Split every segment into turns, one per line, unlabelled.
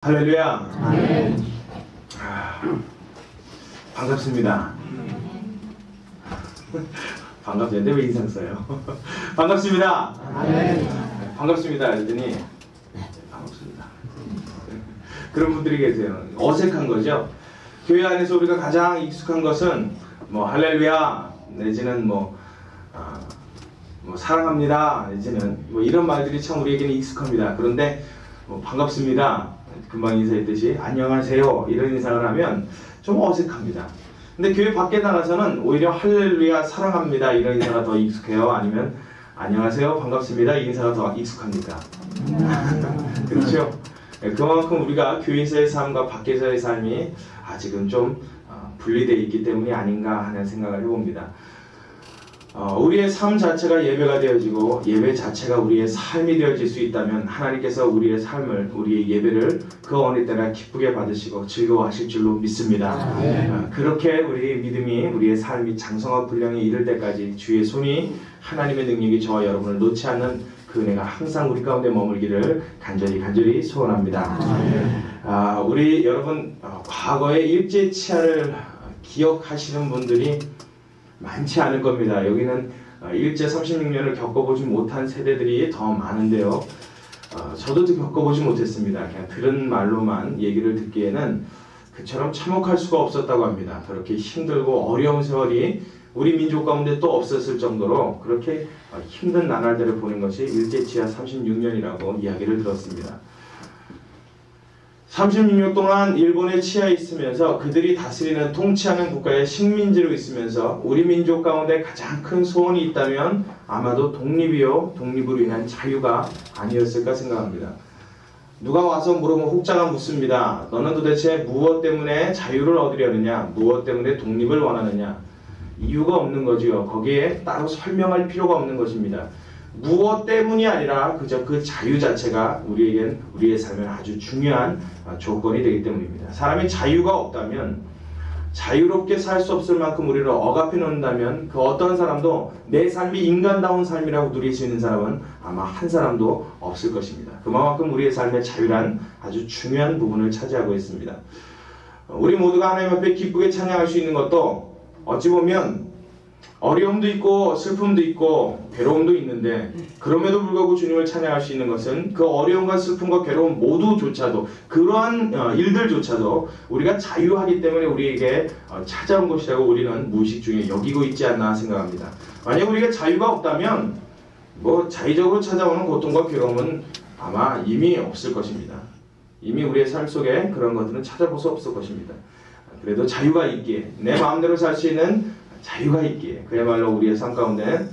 할렐루야. 아멘. 반갑습니다. 반갑습니다. 왜 인상 써요? 반갑습니다. 아멘. 반갑습니다. 그랬더니 반갑습니다. 그런 분들이 계세요. 어색한 거죠. 교회 안에서 우리가 가장 익숙한 것은 뭐 할렐루야 내지는 뭐 사랑합니다 내지는 뭐 이런 말들이 참 우리에게는 익숙합니다. 그런데 뭐 반갑습니다, 금방 인사했듯이 안녕하세요 이런 인사를 하면 좀 어색합니다. 근데 교회 밖에 나가서는 오히려 할렐루야 사랑합니다 이런 인사가 더 익숙해요? 아니면 안녕하세요 반갑습니다 이 인사가 더 익숙합니까? 그렇죠? 그만큼 우리가 교회에서의 삶과 밖에서의 삶이 아직은 좀 분리되어 있기 때문이 아닌가 하는 생각을 해봅니다. 우리의 삶 자체가 예배가 되어지고 예배 자체가 우리의 삶이 되어질 수 있다면 하나님께서 우리의 삶을, 우리의 예배를 그 어느 때나 기쁘게 받으시고 즐거워하실 줄로 믿습니다. 그렇게 우리의 믿음이, 우리의 삶이 장성한 분량에 이를 때까지 주의 손이, 하나님의 능력이 저와 여러분을 놓지 않는 그 은혜가 항상 우리 가운데 머물기를 간절히 소원합니다. 우리 여러분 과거의 일제 치하를 기억하시는 분들이 많지 않을 겁니다. 여기는 일제 36년을 겪어보지 못한 세대들이 더 많은데요. 저도 겪어보지 못했습니다. 그냥 들은 말로만 얘기를 듣기에는 그처럼 참혹할 수가 없었다고 합니다. 그렇게 힘들고 어려운 세월이 우리 민족 가운데 또 없었을 정도로 그렇게 힘든 나날들을 보낸 것이 일제치하 36년이라고 이야기를 들었습니다. 36년 동안 일본의 치하에 있으면서 그들이 다스리는 통치하는 국가의 식민지로 있으면서 우리 민족 가운데 가장 큰 소원이 있다면 아마도 독립이요, 독립으로 인한 자유가 아니었을까 생각합니다. 누가 와서 물으면 혹자가 묻습니다. 너는 도대체 무엇 때문에 자유를 얻으려느냐, 무엇 때문에 독립을 원하느냐. 이유가 없는 거지요. 거기에 따로 설명할 필요가 없는 것입니다. 무엇 때문이 아니라 그저 그 자유 자체가 우리에겐, 우리의 삶에 아주 중요한 조건이 되기 때문입니다. 사람이 자유가 없다면, 자유롭게 살 수 없을 만큼 우리를 억압해 놓는다면 그 어떤 사람도 내 삶이 인간다운 삶이라고 누릴 수 있는 사람은 아마 한 사람도 없을 것입니다. 그만큼 우리의 삶의 자유란 아주 중요한 부분을 차지하고 있습니다. 우리 모두가 하나님 앞에 기쁘게 찬양할 수 있는 것도 어찌 보면 어려움도 있고 슬픔도 있고 괴로움도 있는데, 그럼에도 불구하고 주님을 찬양할 수 있는 것은 그 어려움과 슬픔과 괴로움 모두조차도, 그러한 일들조차도 우리가 자유하기 때문에 우리에게 찾아온 것이라고 우리는 무의식 중에 여기고 있지 않나 생각합니다. 만약 우리가 자유가 없다면 뭐 자의적으로 찾아오는 고통과 괴로움은 아마 이미 없을 것입니다. 이미 우리의 삶 속에 그런 것들은 찾아볼 수 없을 것입니다. 그래도 자유가 있기에, 내 마음대로 살 수 있는 자유가 있기에, 그야말로 우리의 삶 가운데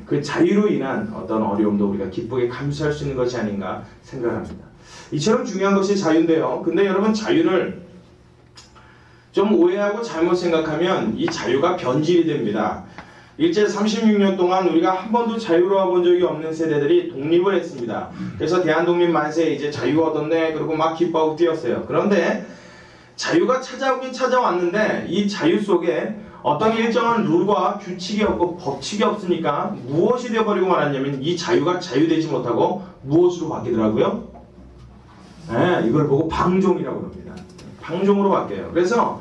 그 자유로 인한 어떤 어려움도 우리가 기쁘게 감수할 수 있는 것이 아닌가 생각합니다. 이처럼 중요한 것이 자유인데요. 근데 여러분, 자유를 좀 오해하고 잘못 생각하면 이 자유가 변질이 됩니다. 일제 36년 동안 우리가 한 번도 자유로워 본 적이 없는 세대들이 독립을 했습니다. 그래서 대한독립 만세, 이제 자유 얻었네, 그리고 막 기뻐하고 뛰었어요. 그런데 자유가 찾아오긴 찾아왔는데 이 자유 속에 어떤 일정한 룰과 규칙이 없고 법칙이 없으니까 무엇이 되어버리고 말았냐면 이 자유가 자유되지 못하고 무엇으로 바뀌더라고요? 네, 이걸 보고 방종이라고 합니다. 방종으로 바뀌어요. 그래서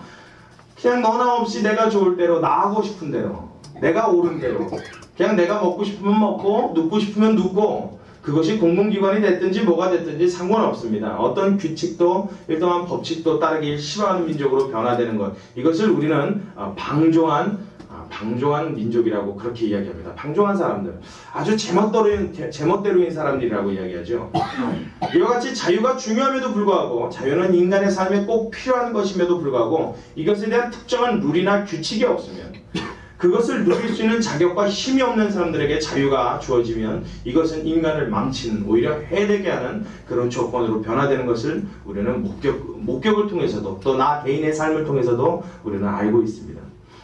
그냥 너나 없이 내가 좋을 대로, 나 하고 싶은 대로, 내가 옳은 대로, 그냥 내가 먹고 싶으면 먹고 눕고 싶으면 눕고, 그것이 공공기관이 됐든지 뭐가 됐든지 상관없습니다. 어떤 규칙도 일정한 법칙도 따르기 싫어하는 민족으로 변화되는 것, 이것을 우리는 방종한 민족이라고 그렇게 이야기합니다. 방종한 사람들, 아주 제멋대로인 사람들이라고 이야기하죠. 이와 같이 자유가 중요함에도 불구하고, 자유는 인간의 삶에 꼭 필요한 것임에도 불구하고 이것에 대한 특정한 룰이나 규칙이 없으면, 그것을 누릴 수 있는 자격과 힘이 없는 사람들에게 자유가 주어지면 이것은 인간을 망치는, 오히려 해되게 하는 그런 조건으로 변화되는 것을 우리는 목격을 통해서도, 또 나 개인의 삶을 통해서도 우리는 알고 있습니다.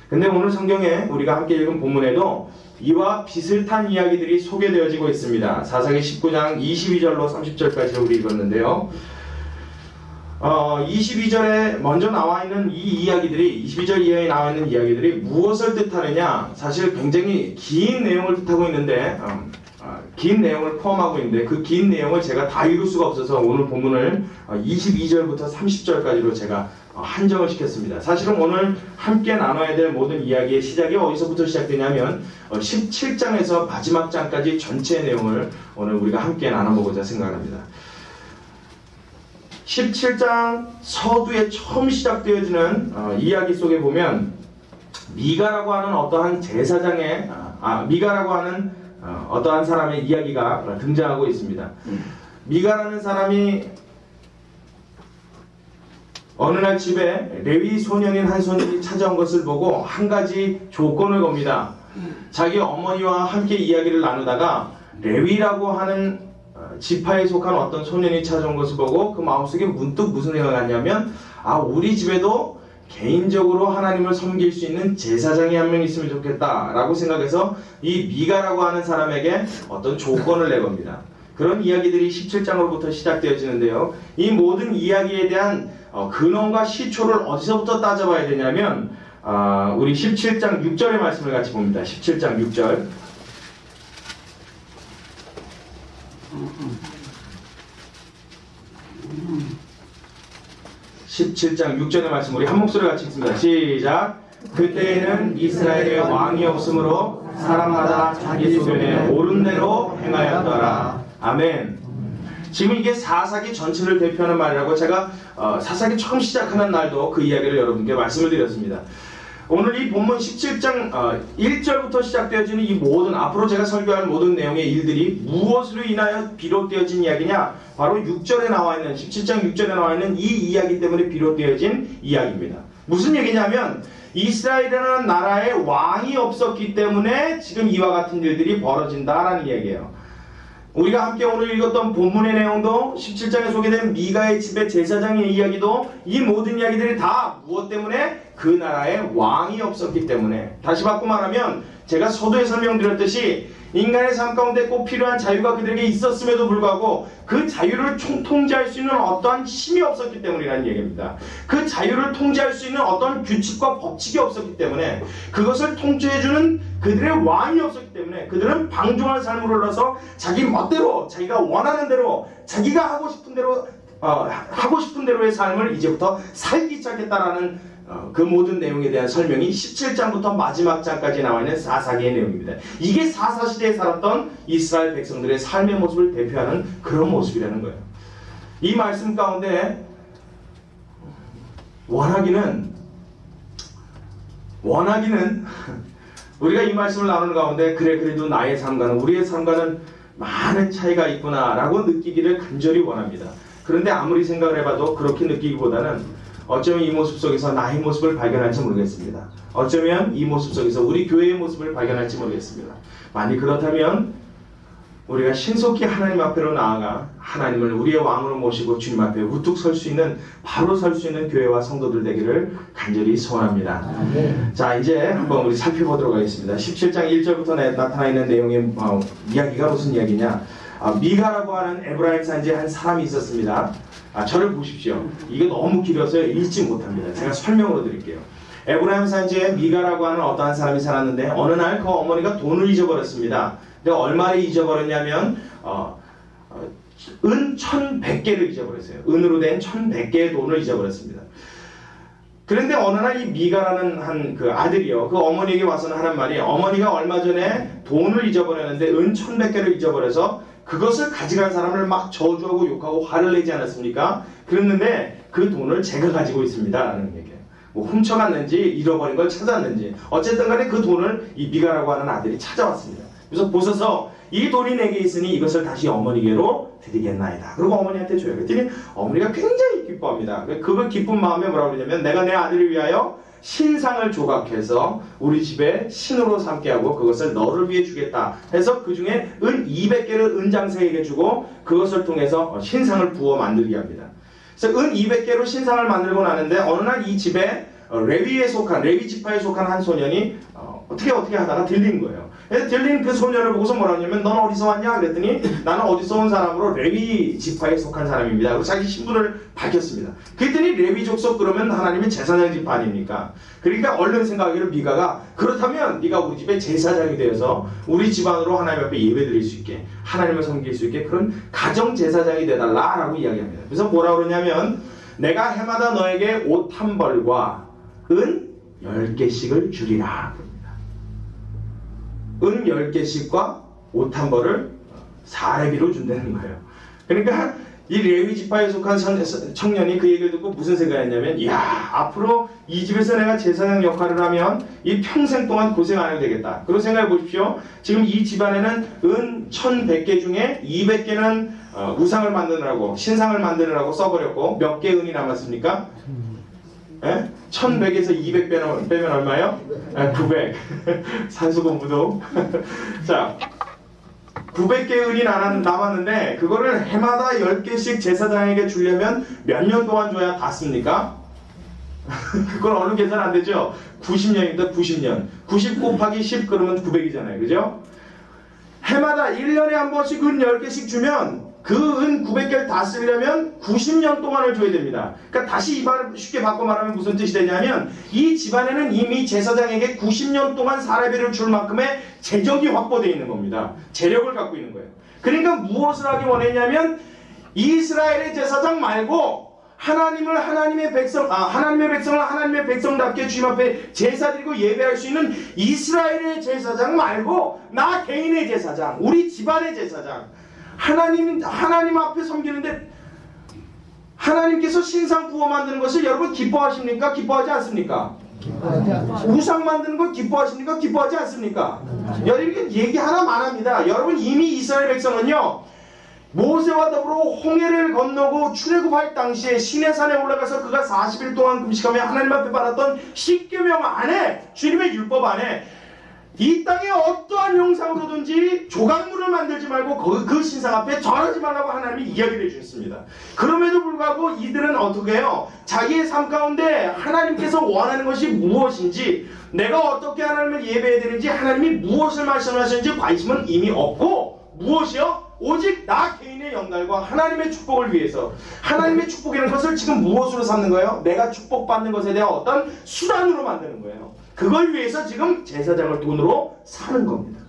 근데 오늘 성경에 우리가 함께 읽은 본문에도 이와 비슷한 이야기들이 소개되어지고 있습니다. 사사기 19장 22절로 30절까지 우리 읽었는데요. 22절에 먼저 나와 있는 이 이야기들이, 22절 이하에 나와 있는 이야기들이 무엇을 뜻하느냐, 사실 굉장히 긴 내용을 뜻하고 있는데 긴 내용을 포함하고 있는데 그 긴 내용을 제가 다 읽을 수가 없어서 오늘 본문을 22절부터 30절까지로 제가 한정을 시켰습니다. 사실은 오늘 함께 나눠야 될 모든 이야기의 시작이 어디서부터 시작되냐면 17장에서 마지막 장까지 전체 내용을 오늘 우리가 함께 나눠보고자 생각합니다. 17장 서두에 처음 시작되어지는 이야기 속에 보면 미가라고 하는 어떠한 제사장의 미가라고 하는 어떠한 사람의 이야기가 등장하고 있습니다. 미가라는 사람이 어느 날 집에 레위 소년인 한 소년이 찾아온 것을 보고 한 가지 조건을 겁니다. 자기 어머니와 함께 이야기를 나누다가 레위라고 하는 지파에 속한 어떤 소년이 찾아온 것을 보고 그 마음속에 문득 무슨 생각이 났냐면 우리 집에도 개인적으로 하나님을 섬길 수 있는 제사장이 한 명 있으면 좋겠다라고 생각해서 이 미가라고 하는 사람에게 어떤 조건을 내겁니다. 그런 이야기들이 17장으로부터 시작되어지는데요. 이 모든 이야기에 대한 근원과 시초를 어디서부터 따져봐야 되냐면 우리 17장 6절의 말씀을 같이 봅니다. 17장 6절 17장 6절의 말씀 우리 한 목소리 같이 읽습니다. 시작. 그때에는 이스라엘에 왕이 없으므로 사람마다 자기 소견에 옳은 대로 행하였더라. 아멘. 지금 이게 사사기 전체를 대표하는 말이라고 제가 사사기 처음 시작하는 날도 그 이야기를 여러분께 말씀을 드렸습니다. 오늘 이 본문 17장 1절부터 시작되어지는 이 모든 앞으로 제가 설교할 모든 내용의 일들이 무엇으로 인하여 비롯되어진 이야기냐? 바로 6절에 나와 있는 17장 6절에 나와 있는 이 이야기 때문에 비롯되어진 이야기입니다. 무슨 얘기냐면 이스라엘이라는 나라에 왕이 없었기 때문에 지금 이와 같은 일들이 벌어진다라는 이야기예요. 우리가 함께 오늘 읽었던 본문의 내용도 17장에 소개된 미가의 집의 제사장의 이야기도 이 모든 이야기들이 다 무엇 때문에? 그 나라에 왕이 없었기 때문에. 다시 바꿔 말하면 제가 서두에 설명드렸듯이 인간의 삶 가운데 꼭 필요한 자유가 그들에게 있었음에도 불구하고 그 자유를 통제할 수 있는 어떠한 힘이 없었기 때문이라는 얘기입니다. 그 자유를 통제할 수 있는 어떤 규칙과 법칙이 없었기 때문에 그것을 통제해주는 그들의 왕이 없었기 때문에 그들은 방종한 삶을 올라서 자기 멋대로 자기가 원하는 대로 자기가 하고 싶은 대로의 삶을 이제부터 살기 시작했다라는 그 모든 내용에 대한 설명이 17장부터 마지막 장까지 나와 있는 사사기의 내용입니다. 이게 사사시대에 살았던 이스라엘 백성들의 삶의 모습을 대표하는 그런 모습이라는 거예요. 이 말씀 가운데 원하기는 우리가 이 말씀을 나누는 가운데 그래도 나의 삶과는 우리의 삶과는 많은 차이가 있구나 라고 느끼기를 간절히 원합니다. 그런데 아무리 생각을 해봐도 그렇게 느끼기보다는 어쩌면 이 모습 속에서 나의 모습을 발견할지 모르겠습니다. 어쩌면 이 모습 속에서 우리 교회의 모습을 발견할지 모르겠습니다. 만약 그렇다면 우리가 신속히 하나님 앞으로 나아가 하나님을 우리의 왕으로 모시고 주님 앞에 우뚝 설 수 있는 바로 설 수 있는 교회와 성도들 되기를 간절히 소원합니다. 자, 이제 한번 우리 살펴보도록 하겠습니다. 17장 1절부터 나타나 있는 내용의 이야기가 무슨 이야기냐? 미가라고 하는 에브라임 산지에 한 사람이 있었습니다. 저를 보십시오. 이게 너무 길어서 읽지 못합니다. 제가 설명으로 드릴게요. 에브라임 산지에 미가라고 하는 어떠한 사람이 살았는데 어느 날 그 어머니가 돈을 잊어버렸습니다. 근데 얼마를 잊어버렸냐면 은 1100개를 잊어버렸어요. 은으로 된 1100개의 돈을 잊어버렸습니다. 그런데 어느 날 이 미가라는 한 그 아들이요, 그 어머니에게 와서는 하는 말이, 어머니가 얼마 전에 돈을 잊어버렸는데 은 1100개를 잊어버려서 그것을 가져간 사람을 막 저주하고 욕하고 화를 내지 않았습니까? 그랬는데 그 돈을 제가 가지고 있습니다 라는 얘기예요. 뭐 훔쳐갔는지 잃어버린 걸 찾았는지 어쨌든 간에 그 돈을 이 미가라고 하는 아들이 찾아왔습니다. 그래서 보셔서 이 돈이 내게 있으니 이것을 다시 어머니께로 드리겠나이다. 그리고 어머니한테 줘요. 그랬더니 어머니가 굉장히 기뻐합니다. 그걸 기쁜 마음에 뭐라고 그러냐면, 내가 내 아들을 위하여 신상을 조각해서 우리 집에 신으로 삼게 하고 그것을 너를 위해 주겠다 해서 그 중에 은 200개를 은장세에게 주고 그것을 통해서 신상을 부어 만들게 합니다. 그래서 은 200개로 신상을 만들고 나는데 어느 날 이 집에 레위 지파에 속한 한 소년이 어떻게 하다가 들린 거예요. 들린 그 소년을 보고서 뭐라 하냐면 넌 어디서 왔냐? 그랬더니 나는 어디서 온 사람으로 레위 지파에 속한 사람입니다. 그리고 자기 신분을 밝혔습니다. 그랬더니 레위 족속 그러면 하나님의 제사장 지파 아닙니까? 그러니까 얼른 생각하기를 미가가 그렇다면 네가 우리 집의 제사장이 되어서 우리 집안으로 하나님 앞에 예배드릴 수 있게 하나님을 섬길 수 있게 그런 가정 제사장이 되달라라고 이야기합니다. 그래서 뭐라 그러냐면 내가 해마다 너에게 옷 한 벌과 은 10개씩을 주리라. 은 10개씩과 옷 한 벌을 사례비로 준다는 거예요. 그러니까 이 레위 지파에 속한 청년이 그 얘기를 듣고 무슨 생각했냐면 이야 앞으로 이 집에서 내가 제사장 역할을 하면 이 평생 동안 고생 안 해도 되겠다. 그런 생각해 보십시오. 지금 이 집안에는 은 1100개 중에 200개는 우상을 만드느라고 신상을 만드느라고 써버렸고 몇 개 은이 남았습니까? 1100에서 200 빼면 얼마요? 900. 산수공부도. 자, 900개 은이 남았는데 그거를 해마다 10개씩 제사장에게 주려면 몇 년 동안 줘야 다 씁니까? 그건 어느 계산 안 되죠? 90년입니다. 90년. 90 곱하기 10 그러면 900이잖아요. 그죠? 해마다 1년에 한 번씩 은 10개씩 주면 그 은 900개를 다 쓰려면 90년 동안을 줘야 됩니다. 그러니까 다시 이 말을 쉽게 바꿔 말하면 무슨 뜻이 되냐면 이 집안에는 이미 제사장에게 90년 동안 사례비를 줄 만큼의 재정이 확보되어 있는 겁니다. 재력을 갖고 있는 거예요. 그러니까 무엇을 하기 원했냐면 이스라엘의 제사장 말고 하나님의 백성을 하나님의 백성답게 주님 앞에 제사드리고 예배할 수 있는 이스라엘의 제사장 말고 나 개인의 제사장, 우리 집안의 제사장 하나님 앞에 섬기는데 하나님께서 신상 부어 만드는 것을 여러분 기뻐하십니까? 기뻐하지 않습니까? 우상 만드는 걸 기뻐하십니까? 기뻐하지 않습니까? 여러분 얘기 하나만 합니다. 여러분 이미 이스라엘 백성은요 모세와 더불어 홍해를 건너고 출애굽할 당시에 시내산에 올라가서 그가 40일 동안 금식하며 하나님 앞에 받았던 십계명 안에 주님의 율법 안에 이 땅에 어떠한 형상으로든지 조각물을 만들지 말고 그 신상 앞에 절하지 말라고 하나님이 이야기를 해주셨습니다. 그럼에도 불구하고 이들은 어떻게 해요? 자기의 삶 가운데 하나님께서 원하는 것이 무엇인지 내가 어떻게 하나님을 예배해야 되는지 하나님이 무엇을 말씀하시는지 관심은 이미 없고 무엇이요? 오직 나 개인의 영달과 하나님의 축복을 위해서 하나님의 축복이라는 것을 지금 무엇으로 삼는 거예요? 내가 축복받는 것에 대한 어떤 수단으로 만드는 거예요. 그걸 위해서 지금 제사장을 돈으로 사는 겁니다.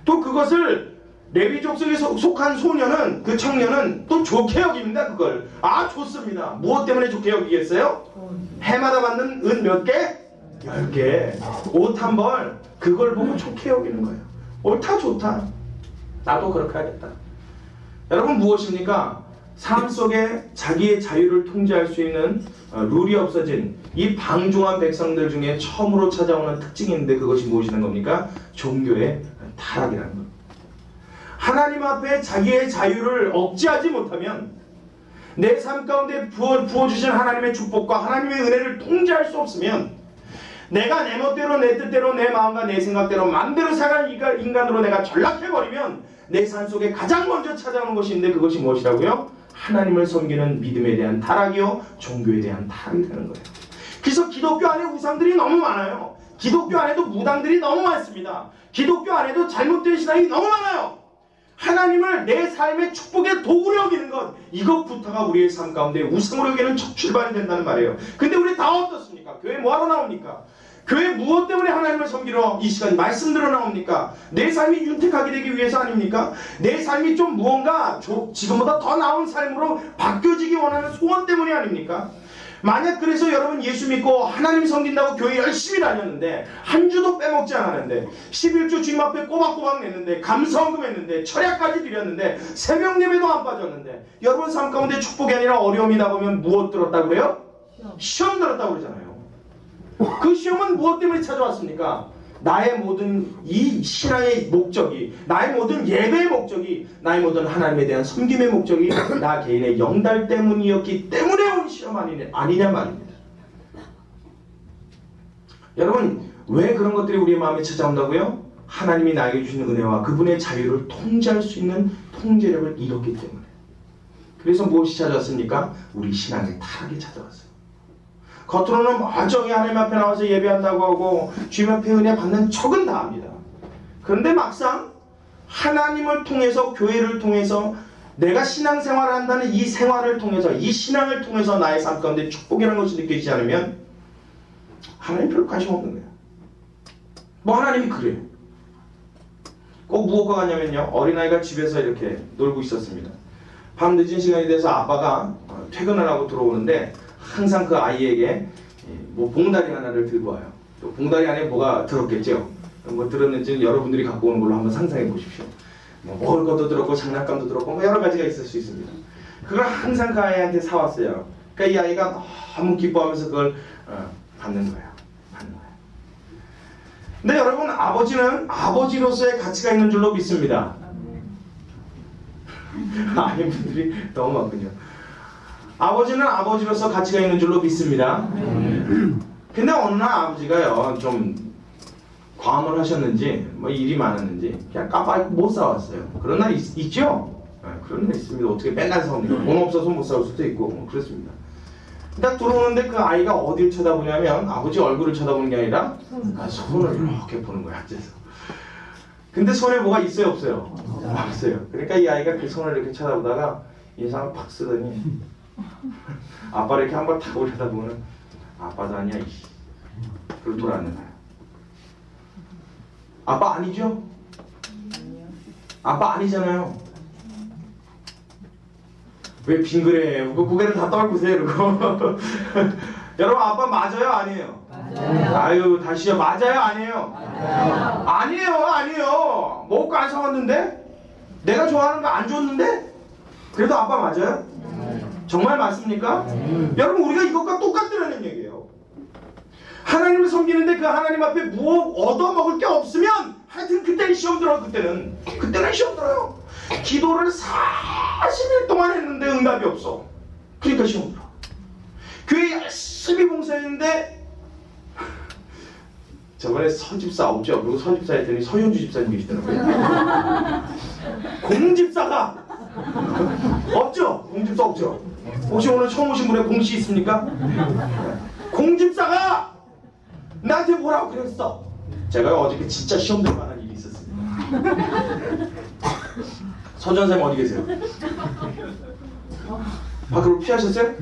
또 그것을 레위 족속에 속한 소년은 그 청년은 또 좋게 여깁니다. 그걸 좋습니다. 무엇 때문에 좋게 여기겠어요? 해마다 받는 은 몇 개? 10개. 옷 한 벌. 그걸 보고 좋게 여기는 거예요. 옳다 좋다. 나도 그렇게 하겠다. 여러분 무엇입니까? 삶 속에 자기의 자유를 통제할 수 있는 룰이 없어진 이 방종한 백성들 중에 처음으로 찾아오는 특징이 있는데 그것이 무엇이라는 겁니까? 종교의 타락이라는 겁니다. 하나님 앞에 자기의 자유를 억제하지 못하면 내 삶 가운데 부어주신 하나님의 축복과 하나님의 은혜를 통제할 수 없으면 내가 내 멋대로 내 뜻대로 내 마음과 내 생각대로 마음대로 살아가는 인간으로 내가 전락해버리면 내 삶 속에 가장 먼저 찾아오는 것이 있는데 그것이 무엇이라고요? 하나님을 섬기는 믿음에 대한 타락이요 종교에 대한 타락이 되는 거예요. 그래서 기독교 안에 우상들이 너무 많아요. 기독교 안에도 무당들이 너무 많습니다. 기독교 안에도 잘못된 신앙이 너무 많아요. 하나님을 내 삶의 축복의 도구로 여기는 것 이것부터가 우리의 삶 가운데 우상으로 여기는 첫 출발이 된다는 말이에요. 근데 우리 다 어떻습니까? 교회 뭐하러 나옵니까? 교회 무엇 때문에 하나님을 섬기러 이 시간 말씀 들어 나옵니까? 내 삶이 윤택하게 되기 위해서 아닙니까? 내 삶이 좀 무언가 지금보다 더 나은 삶으로 바뀌어지기 원하는 소원 때문이 아닙니까? 만약 그래서 여러분 예수 믿고 하나님 섬긴다고 교회 열심히 다녔는데 한 주도 빼먹지 않았는데 11주 주님 앞에 꼬박꼬박 냈는데 감사헌금 했는데 철야까지 드렸는데 새벽 예배도 안 빠졌는데 여러분 삶 가운데 축복이 아니라 어려움이다 보면 무엇 들었다고 그래요? 시험 들었다고 그러잖아요. 그 시험은 무엇 때문에 찾아왔습니까? 나의 모든 이 신앙의 목적이 나의 모든 예배의 목적이 나의 모든 하나님에 대한 섬김의 목적이 나 개인의 영달 때문이었기 때문에 온 시험 아니냐 말입니다. 여러분 왜 그런 것들이 우리의 마음에 찾아온다고요? 하나님이 나에게 주시는 은혜와 그분의 자유를 통제할 수 있는 통제력을 잃었기 때문에. 그래서 무엇이 찾아왔습니까? 우리 신앙의 타락이 찾아왔어요. 겉으로는 멀쩡히 하나님 앞에 나와서 예배한다고 하고 주님 앞에 은혜 받는 척은 다 합니다. 그런데 막상 하나님을 통해서, 교회를 통해서, 내가 신앙생활을 한다는 이 생활을 통해서, 이 신앙을 통해서 나의 삶 가운데 축복이라는 것이 느껴지지 않으면 하나님 별로 관심 없는 거예요. 뭐 하나님이 그래요. 꼭 무엇과 같냐면요, 어린아이가 집에서 이렇게 놀고 있었습니다. 밤 늦은 시간이 돼서 아빠가 퇴근을 하고 들어오는데 항상 그 아이에게 뭐 봉다리 하나를 들고 와요. 또 봉다리 안에 뭐가 들었겠죠. 뭐 들었는지 여러분들이 갖고 오는 걸로 한번 상상해 보십시오. 뭐 먹을 것도 들었고 장난감도 들었고 뭐 여러 가지가 있을 수 있습니다. 그걸 항상 그 아이한테 사왔어요. 그러니까 이 아이가 너무 기뻐하면서 그걸 받는 거예요. 근데 여러분, 아버지는 아버지로서의 가치가 있는 줄로 믿습니다. 아이분들이 너무 많군요. 아버지는 아버지로서 가치가 있는 줄로 믿습니다. 근데 어느 날 아버지가요, 좀 과음을 하셨는지 뭐 일이 많았는지 그냥 깜빡 못 사왔어요. 그런 날 있죠? 그런 날 있습니다. 어떻게 맨날 사옵니까? 돈 없어서 못 사올 수도 있고 뭐 그렇습니다. 딱 들어오는데 그 아이가 어딜 쳐다보냐면 아버지 얼굴을 쳐다보는 게 아니라 손을 이렇게 보는 거야, 앉아서. 근데 손에 뭐가 있어요, 없어요? 없어요. 그러니까 이 아이가 그 손을 이렇게 쳐다보다가 인상을 팍 쓰더니 아빠를 이렇게 한번 탁 올려다보면 아빠도 아니야, 이씨. 그걸 돌아앉는 거야. 아빠 아니죠? 아빠 아니잖아요. 왜 빙그레? 고개를 다 떨구세요, 이러고. 여러분, 아빠 맞아요, 아니에요? 맞아요. 아유, 다시요. 맞아요, 아니에요? 맞아요. 아니에요, 아니에요. 먹을 거 안 사왔는데? 내가 좋아하는 거 안 줬는데? 그래도 아빠 맞아요? 정말 맞습니까? 여러분, 우리가 이것과 똑같다는 얘기예요. 하나님을 섬기는데 그 하나님 앞에 무엇 얻어먹을 게 없으면 하여튼 그때는 시험 들어요. 그때는 시험 들어요. 기도를 40일 동안 했는데 응답이 없어. 그러니까 시험 들어. 교회 열심히 봉사했는데 저번에 서집사 없죠? 그리고 서집사 했더니 서윤주 집사님 계시더라고요. 공집사가 없죠? 공집사 없죠? 혹시 오늘 처음 오신 분의 공씨 있습니까? 공집사가 나한테 뭐라고 그랬어? 제가 어저께 진짜 시험 들 만한 일이 있었습니다. 서전사님 어디 계세요? 밖으로 피하셨어요?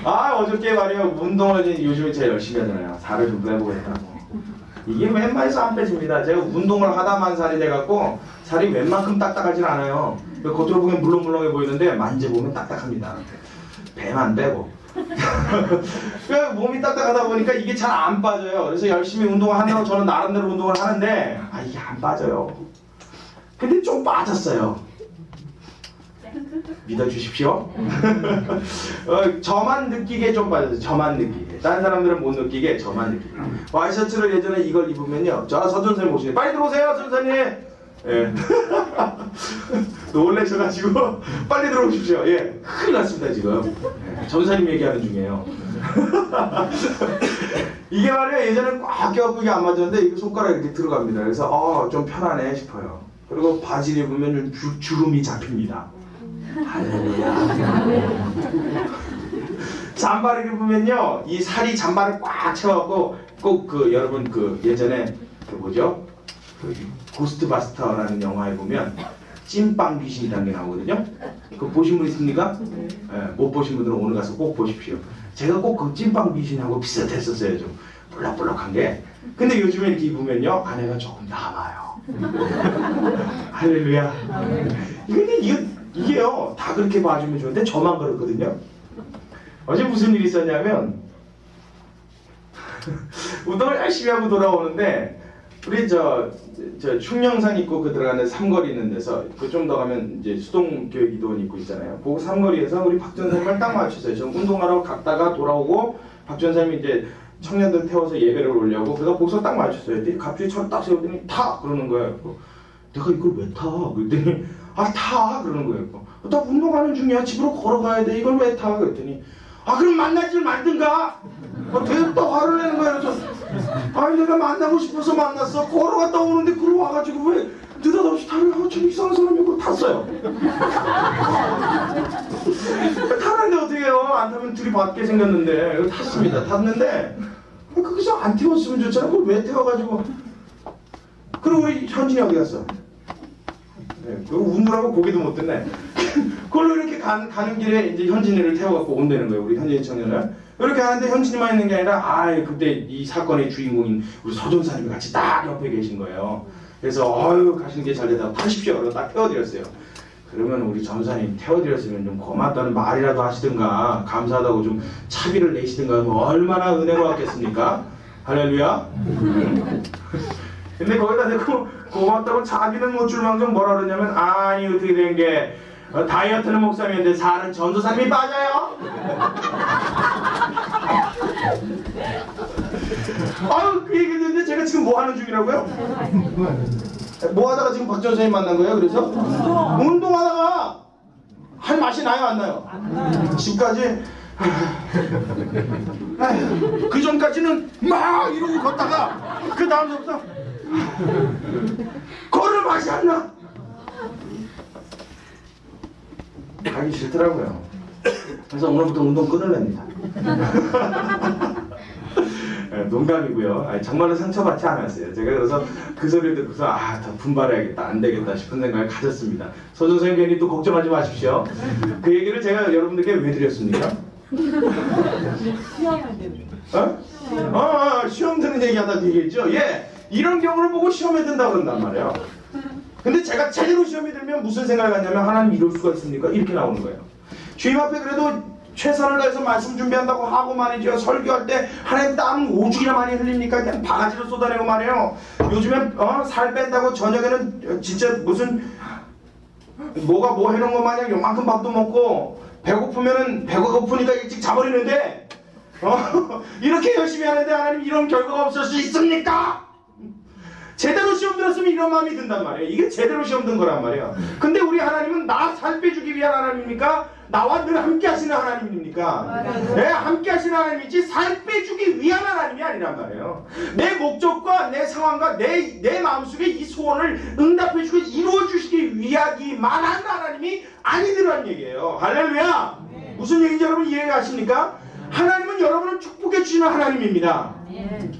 아, 어저께 말이에요. 운동을 요즘에 제가 열심히 하잖아요. 살을 좀 빼보겠다고. 이게 웬만해서 안 빼집니다. 제가 운동을 하다만 살이 돼갖고 살이 웬만큼 딱딱하진 않아요. 겉으로 보면 물렁물렁해 보이는데 만져보면 딱딱합니다. 배만 빼고. 몸이 딱딱하다 보니까 이게 잘 안 빠져요. 그래서 열심히 운동을 한다고 저는 나름대로 운동을 하는데 이게 안 빠져요. 근데 좀 빠졌어요. 믿어주십시오. 저만 느끼게 좀 빠졌어요. 저만 느끼게. 다른 사람들은 못 느끼게 저만 느끼게. 와이셔츠를 예전에 이걸 입으면요. 저 서전사님 오시네. 빨리 들어오세요, 전사님. 예. 놀라셔가지고 빨리 들어오십시오. 예, 큰일 났습니다 지금. 전사님 얘기하는 중이에요. 이게 말이에요. 예전에 꽉 껴갖고 이게 안 맞았는데 이거 손가락 이렇게 들어갑니다. 그래서 좀 편하네 싶어요. 그리고 바지를 입으면 주름이 잡힙니다. 할렐루야. 잠바를 입으면요, 이 살이 잠바를 꽉 채워갖고 꼭 여러분 예전에 뭐죠? 고스트바스터라는 영화에 보면 찐빵 귀신이라는 게 나오거든요. 그거 보신 분 있습니까? 네, 못 보신 분들은 오늘 가서 꼭 보십시오. 제가 꼭 그 찐빵 귀신하고 비슷했었어요. 좀 볼록볼록한 게. 근데 요즘에 이렇게 입으면요, 안에가 조금 남아요. 할렐루야. 근데 이게요, 다 그렇게 봐주면 좋은데 저만 그렇거든요. 어제 무슨 일이 있었냐면 운동을 열심히 하고 돌아오는데 우리 저 충령산 있고 들어가는 삼거리 있는 데서 좀 더 가면 이제 수동교육이도원 있고 있잖아요. 그 삼거리에서 우리 박 전사님을 딱 맞췄어요. 저 운동하러 갔다가 돌아오고 박 전사님이 이제 청년들 태워서 예배를 올려고 그래서 거기서 딱 맞췄어요. 갑자기 차를 딱 세웠더니 타! 그러는 거예요. 내가 이걸 왜 타? 그랬더니 타! 그러는 거예요. 나 운동하는 중이야. 집으로 걸어가야 돼. 이걸 왜 타? 그랬더니 그럼 만나질 말든가. 되게 또 화를 내는 거예요. 그래서 내가 만나고 싶어서 만났어. 걸어갔다 오는데 그러 와가지고 왜 느닷없이 타를 좀 이상한 사람이 그걸 탔어요. 타는데 어떻게 해요? 안 안 타면 둘이 받게 생겼는데 이거 탔습니다. 탔는데 거기서 안 태웠으면 좋잖아. 그걸 왜 태워가지고. 그리고 우리 현진이 어디 갔어? 네, 그거 웃느라고 고개도 못 듣네. 그걸로 이렇게 가는 길에 이제 현진이를 태워갖고 온다는 거예요. 우리 현진이 청년을. 이렇게 하는데 현진이만 있는 게 아니라 그때 이 사건의 주인공인 우리 서전사님이 같이 딱 옆에 계신 거예요. 그래서 가시는 게 잘 되다 타십시오. 그러고 딱 태워드렸어요. 그러면 우리 전사님 태워드렸으면 좀 고맙다는 말이라도 하시든가 감사하다고 좀 차비를 내시든가 뭐 얼마나 은혜가 왔겠습니까? 할렐루야. 근데 거기다 대고 고맙다고 차비는 못 줄 망정 뭐라 그러냐면 아니 어떻게 된 게 다이어트는 목사님인데 살은 전도사님이 빠져요? 그 얘기 듣는데 제가 지금 뭐 하는 중이라고요? 뭐 하다가 지금 박 전사님 만난 거예요? 그래서? 운동하다가 할 맛이 나요? 안 나요? 지금까지 그 전까지는 막 이러고 걷다가 그 다음부터 걸을 맛이 안 나. 가기 싫더라고요. 그래서 오늘부터 운동 끊을랍니다. 농담이고요. 정말로 상처받지 않았어요. 제가 그래서 그 소리를 듣고서 더 분발해야겠다, 안 되겠다 싶은 생각을 가졌습니다. 서준선생님 괜히 또 걱정하지 마십시오. 그 얘기를 제가 여러분들께 왜 드렸습니까? 시험 드는 얘기하다 얘기했죠. 이런 경우를 보고 시험에 든다고 그런단 말이에요. 근데 제가 제대로 시험에 들면 무슨 생각을 갖냐면 하나님 이럴 수가 있습니까? 이렇게 나오는 거예요. 주님 앞에 그래도 최선을 다해서 말씀 준비한다고 하고 말이죠. 설교할 때 하나님 땀 오죽이나 많이 흘립니까? 그냥 바가지로 쏟아내고 말이에요. 요즘엔 살 뺀다고 저녁에는 진짜 무슨 뭐가 뭐 해놓은 것 마냥 요만큼 밥도 먹고 배고프면은 배가 고프니까 일찍 자버리는데 이렇게 열심히 하는데 하나님 이런 결과가 없을 수 있습니까? 제대로 시험 들었으면 이런 마음이 든단 말이에요. 이게 제대로 시험 든 거란 말이에요. 근데 우리 하나님은 나 살 빼주기 위한 하나님입니까? 나와 늘 함께 하시는 하나님입니까? 네, 함께 하시는 하나님이지 살 빼주기 위한 하나님이 아니란 말이에요. 내 목적과 내 상황과 내 마음속에 이 소원을 응답해주고 이루어주시기 위하기만 한 하나님이 아니더란 얘기예요. 할렐루야! 무슨 얘기인지 여러분 이해가십니까? 하나님은 여러분을 축복해 주시는 하나님입니다.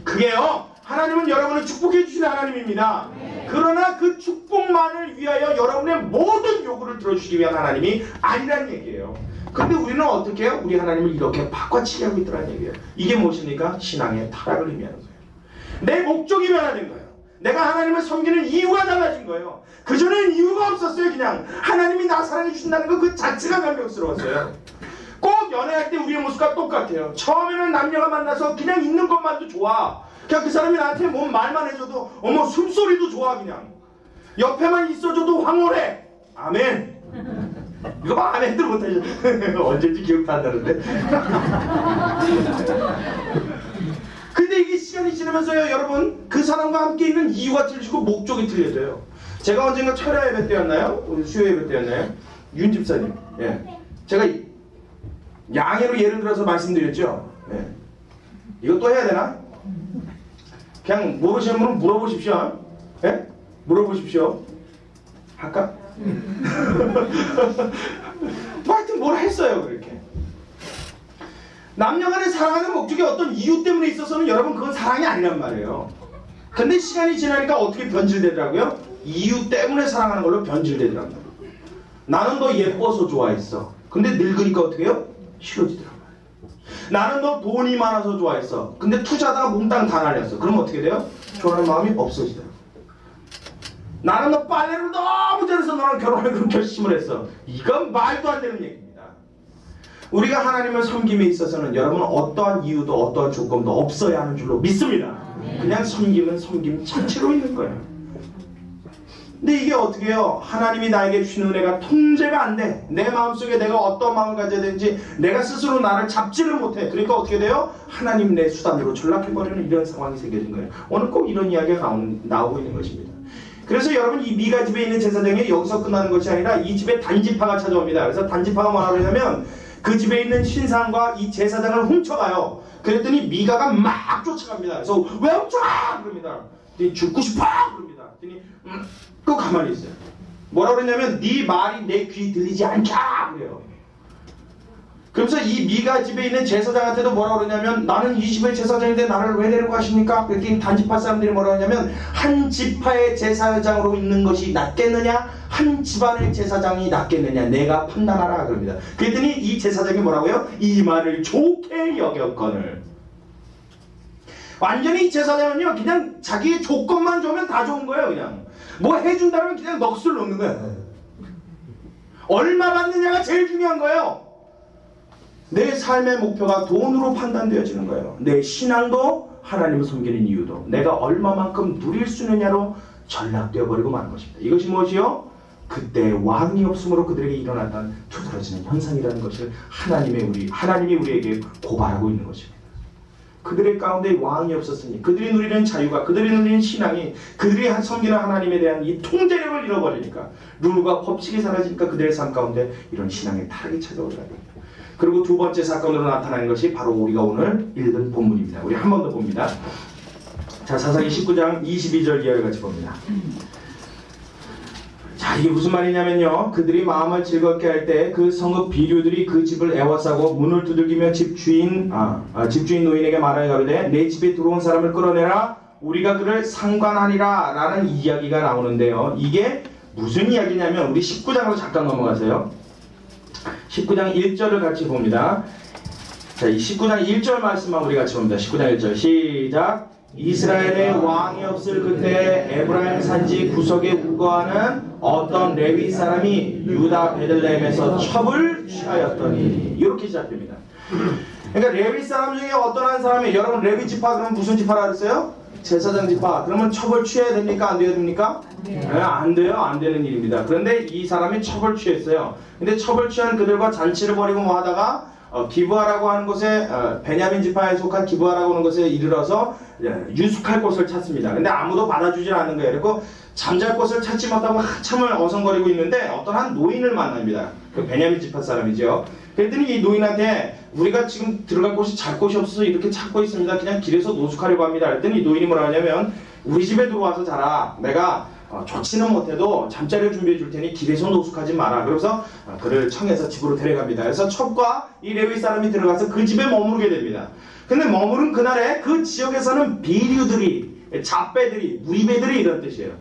그게요. 하나님은 여러분을 축복해 주시는 하나님입니다. 그러나 그 축복만을 위하여 여러분의 모든 요구를 들어주시기 위한 하나님이 아니라는 얘기예요. 근데 우리는 어떻게 해요? 우리 하나님을 이렇게 바꿔치기 하고 있더라는 얘기예요. 이게 무엇입니까? 신앙의 타락을 의미하는 거예요. 내 목적이 변화된 거예요. 내가 하나님을 섬기는 이유가 달라진 거예요. 그전에는 이유가 없었어요. 그냥 하나님이 나 사랑해 주신다는 거 그 자체가 감격스러웠어요. 꼭 연애할 때 우리의 모습과 똑같아요. 처음에는 남녀가 만나서 그냥 있는 것만도 좋아. 그냥 그 사람이 나한테 뭔 말만 해줘도 어머 숨소리도 좋아. 그냥 옆에만 있어줘도 황홀해. 아멘. 이거 봐 아멘들 못하죠. 언제인지 기억도 안 나는데. 근데 이게 시간이 지나면서요 여러분 그 사람과 함께 있는 이유가 틀리고 목적이 틀려져요. 제가 언젠가 철야 예배 때였나요? 수요 예배 때였나요? 윤 집사님. 제가 양해로 예를 들어서 말씀드렸죠. 이거 또 해야 되나? 그냥 모르시는 분은 물어보십시오. 물어보십시오. 할까? 하여튼 뭘 했어요 그렇게. 남녀간의 사랑하는 목적이 어떤 이유 때문에 있어서는 여러분 그건 사랑이 아니란 말이에요. 근데 시간이 지나니까 어떻게 변질되더라고요? 이유 때문에 사랑하는 걸로 변질되더란 말이에요. 나는 너 예뻐서 좋아했어. 근데 늙으니까 어떻게 해요? 싫어지더란 말이에요. 나는 너 돈이 많아서 좋아했어. 근데 투자다가 몽땅 다 날렸어. 그럼 어떻게 돼요? 좋아하는 마음이 없어지더라고요. 나는 너 빨래를 너무 잘해서 너랑 결혼을 그런 결심을 했어. 이건 말도 안 되는 얘기입니다. 우리가 하나님을 섬김에 있어서는 여러분 어떠한 이유도 어떠한 조건도 없어야 하는 줄로 믿습니다. 그냥 섬김은 섬김 자체로 있는 거예요. 근데 이게 어떻게 해요? 하나님이 나에게 주신 은혜가 통제가 안 돼. 내 마음속에 내가 어떤 마음을 가져야 되는지 내가 스스로 나를 잡지를 못해. 그러니까 어떻게 돼요? 하나님 내 수단으로 전락해버리는 이런 상황이 생겨진 거예요. 오늘 꼭 이런 이야기가 나오고 있는 것입니다. 그래서 여러분 이 미가 집에 있는 제사장이 여기서 끝나는 것이 아니라 이 집에 단지파가 찾아옵니다. 그래서 단지파가 뭐라 그러냐면 그 집에 있는 신상과 이 제사장을 훔쳐가요. 그랬더니 미가가 막 쫓아갑니다. 그래서 왜 훔쳐가? 그럽니다. 죽고 싶어! 그럽니다. 그랬더니 또 가만히 있어요. 뭐라 그러냐면 네 말이 내 귀 들리지 않게 그래요. 그러면서 이 미가 집에 있는 제사장한테도 뭐라 그러냐면 나는 이 집의 제사장인데 나를 왜 데리고 가십니까? 그랬더니 단지파 사람들이 뭐라 하냐면 한 지파의 제사장으로 있는 것이 낫겠느냐? 한 집안의 제사장이 낫겠느냐? 내가 판단하라 그럽니다. 그랬더니 이 제사장이 뭐라고요? 이 말을 좋게 여겼거늘. 완전히 이 제사장은요 그냥 자기의 조건만 좋으면 다 좋은 거예요. 그냥 뭐 해준다면 그냥 넋을 놓는 거예요. 얼마 받느냐가 제일 중요한 거예요. 내 삶의 목표가 돈으로 판단되어지는 거예요. 내 신앙도 하나님을 섬기는 이유도 내가 얼마만큼 누릴 수 있느냐로 전락되어 버리고 마는 것입니다. 이것이 무엇이요? 그때 왕이 없으므로 그들에게 일어났던 두드러지는 현상이라는 것을 하나님이 우리에게 고발하고 있는 것입니다. 그들의 가운데 왕이 없었으니 그들이 누리는 자유가 그들이 누리는 신앙이 그들이 섬기는 하나님에 대한 이 통제력을 잃어버리니까 룰과 법칙이 사라지니까 그들의 삶 가운데 이런 신앙의 타락이 찾아오더라. 그리고 두 번째 사건으로 나타나는 것이 바로 우리가 오늘 읽은 본문입니다. 우리 한 번 더 봅니다. 자, 사사기 19장 22절 이하를 같이 봅니다. 자, 이게 무슨 말이냐면요. 그들이 마음을 즐겁게 할 때 그 성읍 비류들이 그 집을 애워싸고 문을 두들기며 집주인 노인에게 말하여 가로되 내 집에 들어온 사람을 끌어내라 우리가 그를 상관하리라 라는 이야기가 나오는데요. 이게 무슨 이야기냐면 우리 19장으로 잠깐 넘어가세요. 19장 1절을 같이 봅니다. 자, 이 19장 1절 말씀만 우리 같이 봅니다. 19장 1절 시작. 이스라엘에 왕이 없을 그때 에브라임 산지 구석에 우거하는 어떤 레위 사람이 유다 베들레헴에서 첩을 취하였더니 이렇게 시작됩니다. 그러니까 레위 사람 중에 어떤 한 사람이 여러분 레위 지파 그러면 무슨 지파라 그랬어요? 제사장 지파. 그러면 첩을 취해야 됩니까? 안 돼야 됩니까? 네, 안 돼요. 안 되는 일입니다. 그런데 이 사람이 첩을 취했어요. 근데 첩을 취한 그들과 잔치를 벌이고 뭐 하다가 기브아라고 하는 곳에 베냐민 지파에 속한 기브아라고 하는 곳에 이르러서 유숙할 곳을 찾습니다. 근데 아무도 받아주질 않는 거예요. 그리고 잠잘 곳을 찾지 못하고 한참을 어성거리고 있는데 어떤 한 노인을 만납니다. 그 베냐민 지파 사람이죠. 그랬더니 이 노인한테 우리가 지금 들어갈 곳이 잘 곳이 없어서 이렇게 찾고 있습니다. 그냥 길에서 노숙하려고 합니다. 그랬더니 이 노인이 뭐라 하냐면 우리 집에 들어와서 자라. 내가 좋지는 못해도 잠자리를 준비해 줄 테니 길에서 노숙하지 마라. 그래서 그를 청해서 집으로 데려갑니다. 그래서 첩과 이 레위 사람이 들어가서 그 집에 머무르게 됩니다. 근데 머무른 그날에 그 지역에서는 비류들이, 잡배들이, 무리배들이 이런 뜻이에요.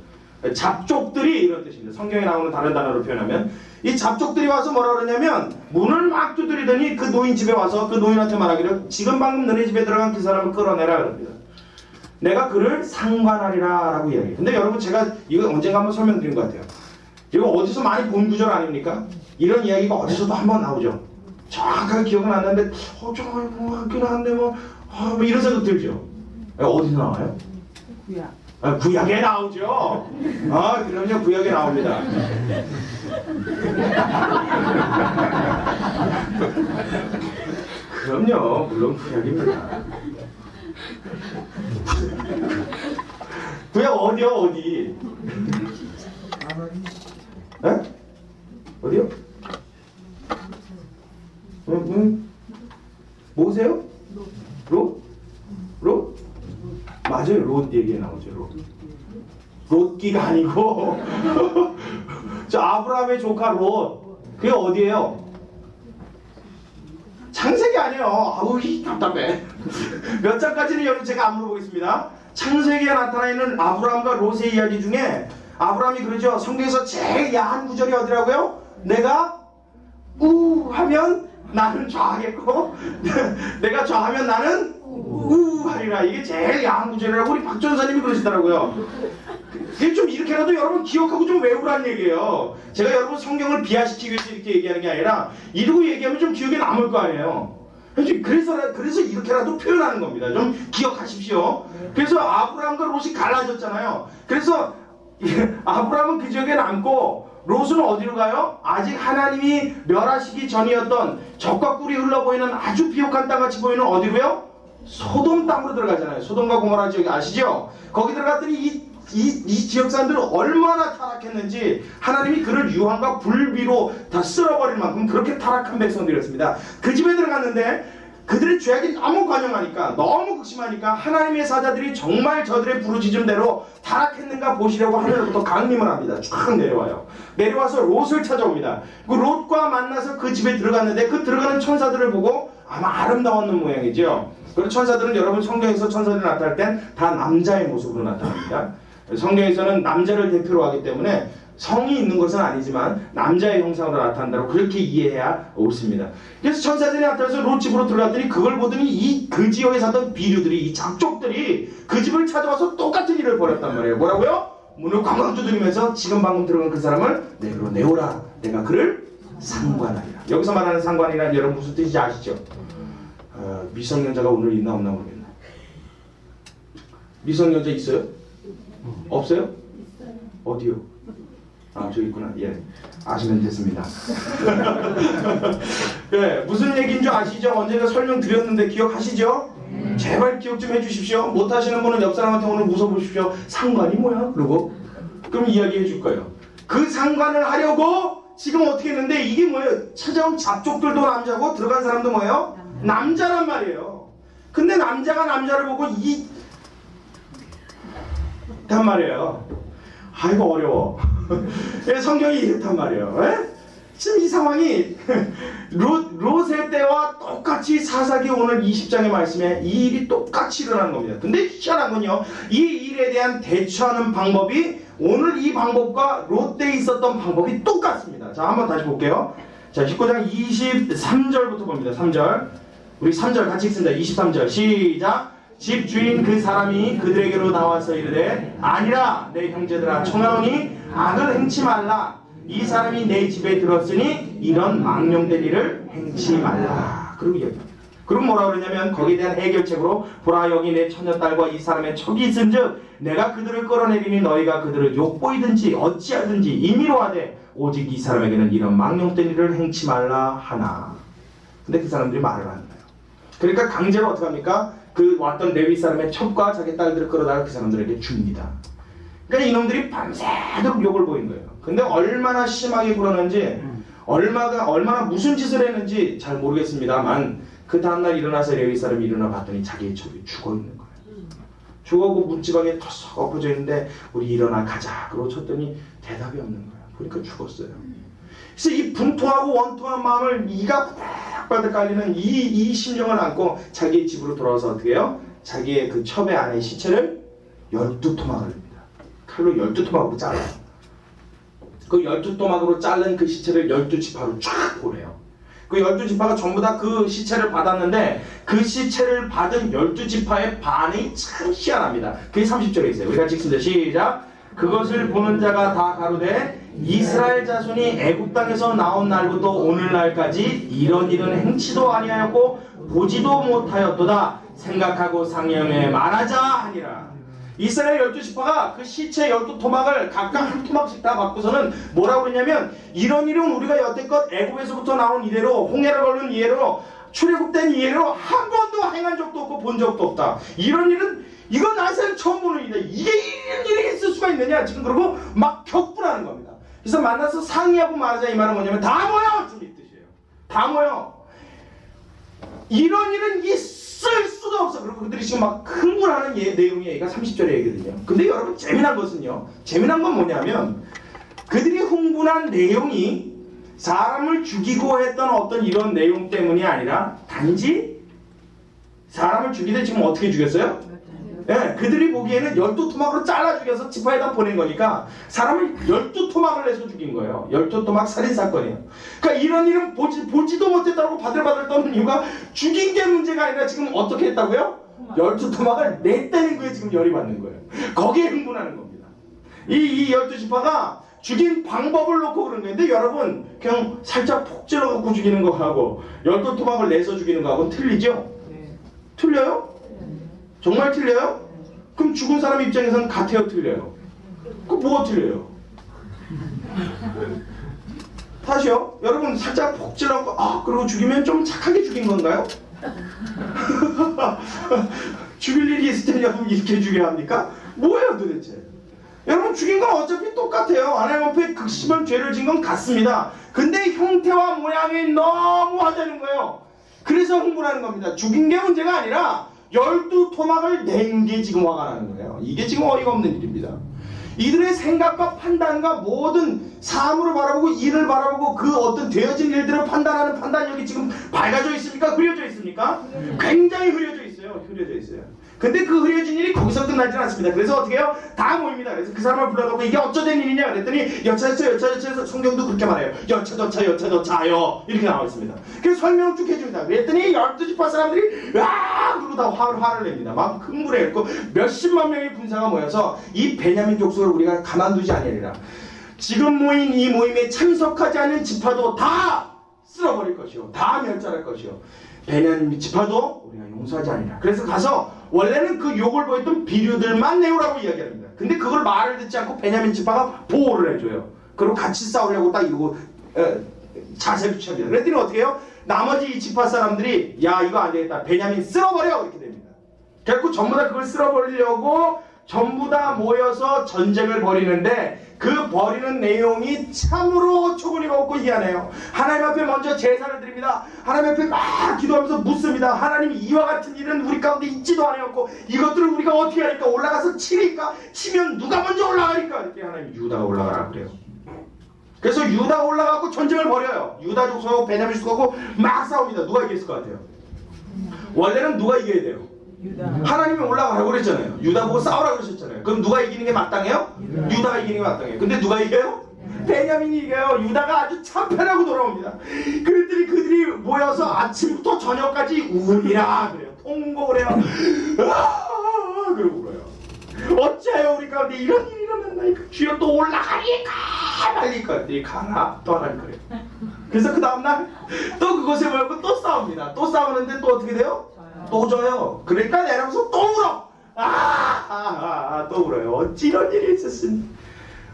잡족들이 이런 뜻입니다. 성경에 나오는 다른 단어로 표현하면 이 잡족들이 와서 뭐라 그러냐면 문을 막 두드리더니 그 노인 집에 와서 그 노인한테 말하기를 지금 방금 너네 집에 들어간 그 사람을 끌어내라 그럽니다. 내가 그를 상관하리라 라고 이야기해요. 근데 여러분 제가 이거 언젠가 한번 설명드린 것 같아요. 이거 어디서 많이 본 구절 아닙니까? 이런 이야기가 어디서도 한번 나오죠. 정확하게 기억은 안 나는데 정말 뭐 같긴 한데 뭐 이런 생각 들죠. 어디서 나와요? 구약에 나오죠. 그럼요. 구약에 나옵니다. 그럼요. 물론 구약입니다. 구약 어디요? 어디? 에? 어디요? 뭐세요? 롯? 롯? 맞아요. 롯 얘기에 나오죠. 롯기가 아니고 저 아브라함의 조카 롯. 그게 어디예요? 창세기 아니에요. 아우 답답해. 몇 장까지는 여러분 제가 안 물어보겠습니다. 창세기에 나타나 있는 아브라함과 롯의 이야기 중에 아브라함이 그러죠. 성경에서 제일 야한 구절이 어디라고요? 내가 하면 나는 좌하겠고 내가 좌하면 나는 우하리라. 이게 제일 야한 구절이라고 우리 박 전사님이 그러시더라고요. 이게 좀 이렇게라도 여러분 기억하고 좀 외우라는 얘기예요. 제가 여러분 성경을 비하시키기 위해서 이렇게 얘기하는 게 아니라 이러고 얘기하면 좀 기억에 남을 거 아니에요. 그래서 이렇게라도 표현하는 겁니다. 좀 기억하십시오. 그래서 아브라함과 롯이 갈라졌잖아요. 그래서 아브라함은 그 지역에 남고 롯은 어디로 가요? 아직 하나님이 멸하시기 전이었던 적과 꿀이 흘러보이는 아주 비옥한 땅같이 보이는 어디로요? 소돔 땅으로 들어가잖아요. 소돔과 고모라 지역 아시죠? 거기 들어갔더니 이 지역 사람들은 얼마나 타락했는지 하나님이 그를 유황과 불비로 다 쓸어버릴 만큼 그렇게 타락한 백성들이었습니다. 그 집에 들어갔는데 그들의 죄악이 너무 관영하니까, 너무 극심하니까 하나님의 사자들이 정말 저들의 부르짖음대로 타락했는가 보시려고 하늘로부터 강림을 합니다. 쫙 내려와요. 내려와서 롯을 찾아옵니다. 그 롯과 만나서 그 집에 들어갔는데 그 들어가는 천사들을 보고 아마 아름다웠는 모양이죠. 그리고 천사들은 여러분 성경에서 천사들이 나타날 땐 다 남자의 모습으로 나타납니다. 성경에서는 남자를 대표로 하기 때문에 성이 있는 것은 아니지만 남자의 형상으로 나타난다고 그렇게 이해해야 옳습니다. 그래서 천사들이 나타나서 롯 집으로 들어갔더니 그걸 보더니 그 지역에 사던 비류들이, 이 잡족들이 그 집을 찾아와서 똑같은 일을 벌였단 말이에요. 뭐라고요? 문을 쾅쾅 두드리면서 지금 방금 들어간 그 사람을 내로 내오라. 내가 그를 상관하리라. 여기서 말하는 상관이란 여러분 무슨 뜻인지 아시죠? 미성년자가 오늘 있나 없나 모르겠네. 미성년자 있어요? 없어요? 어디요? 아, 저기 있구나. 예. 아시면 됐습니다. 네, 무슨 얘기인 줄 아시죠? 언제가 설명드렸는데 기억하시죠? 제발 기억 좀 해주십시오. 못하시는 분은 옆 사람한테 오늘 웃어보십시오. 상관이 뭐야? 그러고 그럼 이야기해 줄 거예요. 그 상관을 하려고 지금 어떻게 했는데 이게 뭐예요? 찾아온 잡족들도 남자고 들어간 사람도 뭐예요? 남자란 말이에요. 근데 남자가 남자를 보고 단 말이에요. 아이고 어려워. 성경이 이렇단 말이에요. 에? 지금 이 상황이 롯의 때와 똑같이 사사기 오늘 20장의 말씀에 이 일이 똑같이 일어나는 겁니다. 근데 희한한 건요, 이 일에 대한 대처하는 방법이 오늘 이 방법과 롯 때에 있었던 방법이 똑같습니다. 자, 한번 다시 볼게요. 자, 19장 23절부터 봅니다. 3절. 우리 3절 같이 읽습니다. 23절 시작. 집 주인 그 사람이 그들에게로 나와서 이르되 아니라 내 형제들아 청하오니 악을 행치 말라. 이 사람이 내 집에 들었으니 이런 망령된 일을 행치 말라. 그리고 얘기합니다. 그리고 뭐라 그러냐면 거기에 대한 해결책으로 보라 여기 내 처녀딸과 이 사람의 척이 있은즉 내가 그들을 끌어내리니 너희가 그들을 욕보이든지 어찌하든지 임의로 하되 오직 이 사람에게는 이런 망령된 일을 행치 말라 하나. 근데 그 사람들이 말을 안 해요. 그러니까 강제로 어떻게 합니까? 그 왔던 레위 사람의 첩과 자기 딸들을 끌어다가 그 사람들에게 줍니다. 그러니까 이놈들이 밤새도록 욕을 보인 거예요. 근데 얼마나 심하게 굴었는지, 얼마나 무슨 짓을 했는지 잘 모르겠습니다만 그 다음날 일어나서 레위 사람이 일어나 봤더니 자기의 첩이 죽어 있는 거예요. 죽어고 문지방에 터썩 엎어져 있는데 우리 일어나 가자 그러고 쳤더니 대답이 없는 거예요. 그러니까 죽었어요. 그래서 이 분통하고 원통한 마음을 이가 바닥바닥 깔리는 이 심정을 안고 자기의 집으로 돌아와서 어떻게 해요? 자기의 그 첩의 아내의 시체를 12토막을 냅니다. 칼로 12토막으로 잘라요. 그 12토막으로 자른 그 시체를 12지파로 쫙 보내요. 그 12지파가 전부 다 그 시체를 받았는데 그 시체를 받은 12지파의 반응이 참 희한합니다. 그게 30절에 있어요. 우리 같이 읽습니다. 시작. 그것을 보는 자가 다 가로되 이스라엘 자손이 애굽 땅에서 나온 날부터 오늘날까지 이런 일은 행치도 아니하였고 보지도 못하였도다. 생각하고 상념에 말하자 하니라. 이스라엘 12지파가 그 시체 12토막을 각각 한 토막씩 다 받고서는 뭐라고 그러냐면 이런 일은 우리가 여태껏 애굽에서부터 나온 이래로 홍해를 걸른 이래로 출애굽된 이래로 한 번도 행한 적도 없고 본 적도 없다. 이런 일은 이건 나사는 처음 보는 일이다. 이게 이런 일이 있을 수가 있느냐 지금 그러고 막 격분하는 겁니다. 그래서 만나서 상의하고 말하자 이 말은 뭐냐면 다 모여! 좀 이 뜻이에요. 다 모여! 이런 일은 있을 수도 없어. 그리고 그들이 지금 막 흥분하는 내용의 얘기가 30절의 얘기거든요. 근데 여러분 재미난 것은요. 재미난 건 뭐냐면 그들이 흥분한 내용이 사람을 죽이고 했던 어떤 이런 내용 때문이 아니라 단지 사람을 죽이되 지금 어떻게 죽였어요? 네, 그들이 보기에는 12토막으로 잘라 죽여서 지파에다 보낸 거니까 사람을 12토막을 내서 죽인 거예요. 12토막 살인사건이에요. 그러니까 이런 일은 보지도 못했다고 바들바들 떠는 이유가 죽인 게 문제가 아니라 지금 어떻게 했다고요? 12토막을 냈다는 거에 지금 열이 받는 거예요. 거기에 흥분하는 겁니다. 이 12지파가 죽인 방법을 놓고 그런 거예요. 근데 여러분 그냥 살짝 폭 찔러갖고 죽이는 거하고 12토막을 내서 죽이는 거하고는 틀리죠? 틀려요? 정말 틀려요? 그럼 죽은 사람 입장에서는 같아요, 틀려요? 그럼 뭐가 틀려요? 다시요? 여러분 살짝 폭 찔러갖고 그리고 죽이면 좀 착하게 죽인 건가요? 죽일 일이 있을 때 여러분 이렇게 죽여야 합니까? 뭐예요 도대체? 여러분 죽인 건 어차피 똑같아요. 하나님 앞에 극심한 죄를 진 건 같습니다. 근데 형태와 모양이 너무 하자는 거예요.
그래서 흥분하는 겁니다. 죽인 게 문제가 아니라 12토막을 낸 게 지금 화가 나는 거예요. 이게 지금 어이가 없는 일입니다. 이들의 생각과 판단과 모든 사물을 바라보고 일을 바라보고 그 어떤 되어진 일들을 판단하는 판단력이 지금 밝아져 있습니까? 흐려져 있습니까? 굉장히 흐려져 있어요. 흐려져 있어요. 근데 그 흐려진 일이 거기서 끝나지는 않습니다. 그래서 어떻게 해요? 다 모입니다. 그래서 그 사람을 불러놓고 이게 어쩌된 일이냐 그랬더니 여차저차여차저차 성경도 그렇게 말해요. 여차저차여차저차요 이렇게 나와 있습니다. 그래서 설명을 쭉 해줍니다. 그랬더니 12지파 사람들이 으아 그러고 다 화를 냅니다. 막 흥분해갖고 몇십만 명의 군사가 모여서 이 베냐민 족속을 우리가 가만두지 아니하리라. 지금 모인 이 모임에 참석하지 않은 지파도 다 쓸어버릴 것이요. 다 멸절할 것이요. 베냐민 지파도 우리가 용서하지 아니라. 그래서 가서 원래는 그 욕을 보였던 비류들만 내오라고 이야기합니다. 근데 그걸 말을 듣지 않고 베냐민 지파가 보호를 해줘요. 그리고 같이 싸우려고 딱 이러고 자세를 취합니다. 그랬더니 어떻게 해요? 나머지 이 지파 사람들이 야 이거 안 되겠다. 베냐민 쓸어버려 이렇게 됩니다. 결국 전부 다 그걸 쓸어버리려고 전부 다 모여서 전쟁을 벌이는데 그 벌이는 내용이 참으로 초근이가 없고 희한해요. 하나님 앞에 먼저 제사를 드립니다. 하나님 앞에 막 기도하면서 묻습니다. 하나님 이와 같은 일은 우리 가운데 있지도 않았고 이것들을 우리가 어떻게 하니까 올라가서 치니까 치면 누가 먼저 올라가니까 이렇게 하나님 유다가 올라가라 그래요. 그래서 유다가 올라가고 전쟁을 벌여요. 유다 족속하고 베냐민 족속하고 막 싸웁니다. 누가 이겼을 것 같아요? 원래는 누가 이겨야 돼요? 하나님이 올라가라고 그랬잖아요. 유다 보고 싸우라고 그러셨잖아요. 그럼 누가 이기는 게 마땅해요? 유다가 이기는 게 마땅해요. 근데 누가 이겨요? 베냐민이 이겨요. 유다가 아주 참패라고 돌아옵니다. 그랬더니 그들이 모여서 아침부터 저녁까지 우리라 그래요. 통곡을 해요. 그러고 울어요. 어찌하여 우리 가운데 이런 일이 일어났나이까? 주여 또 올라가니까 말리까? 네 가라 또 하나님 그래요. 그래서 그 다음날 또 그곳에 모였고 또 싸웁니다. 또 싸우는데 또 어떻게 돼요? 또 져요. 그러니까 내려가서 또 울어. 또 울어요. 어찌 이런 일이 있었으니.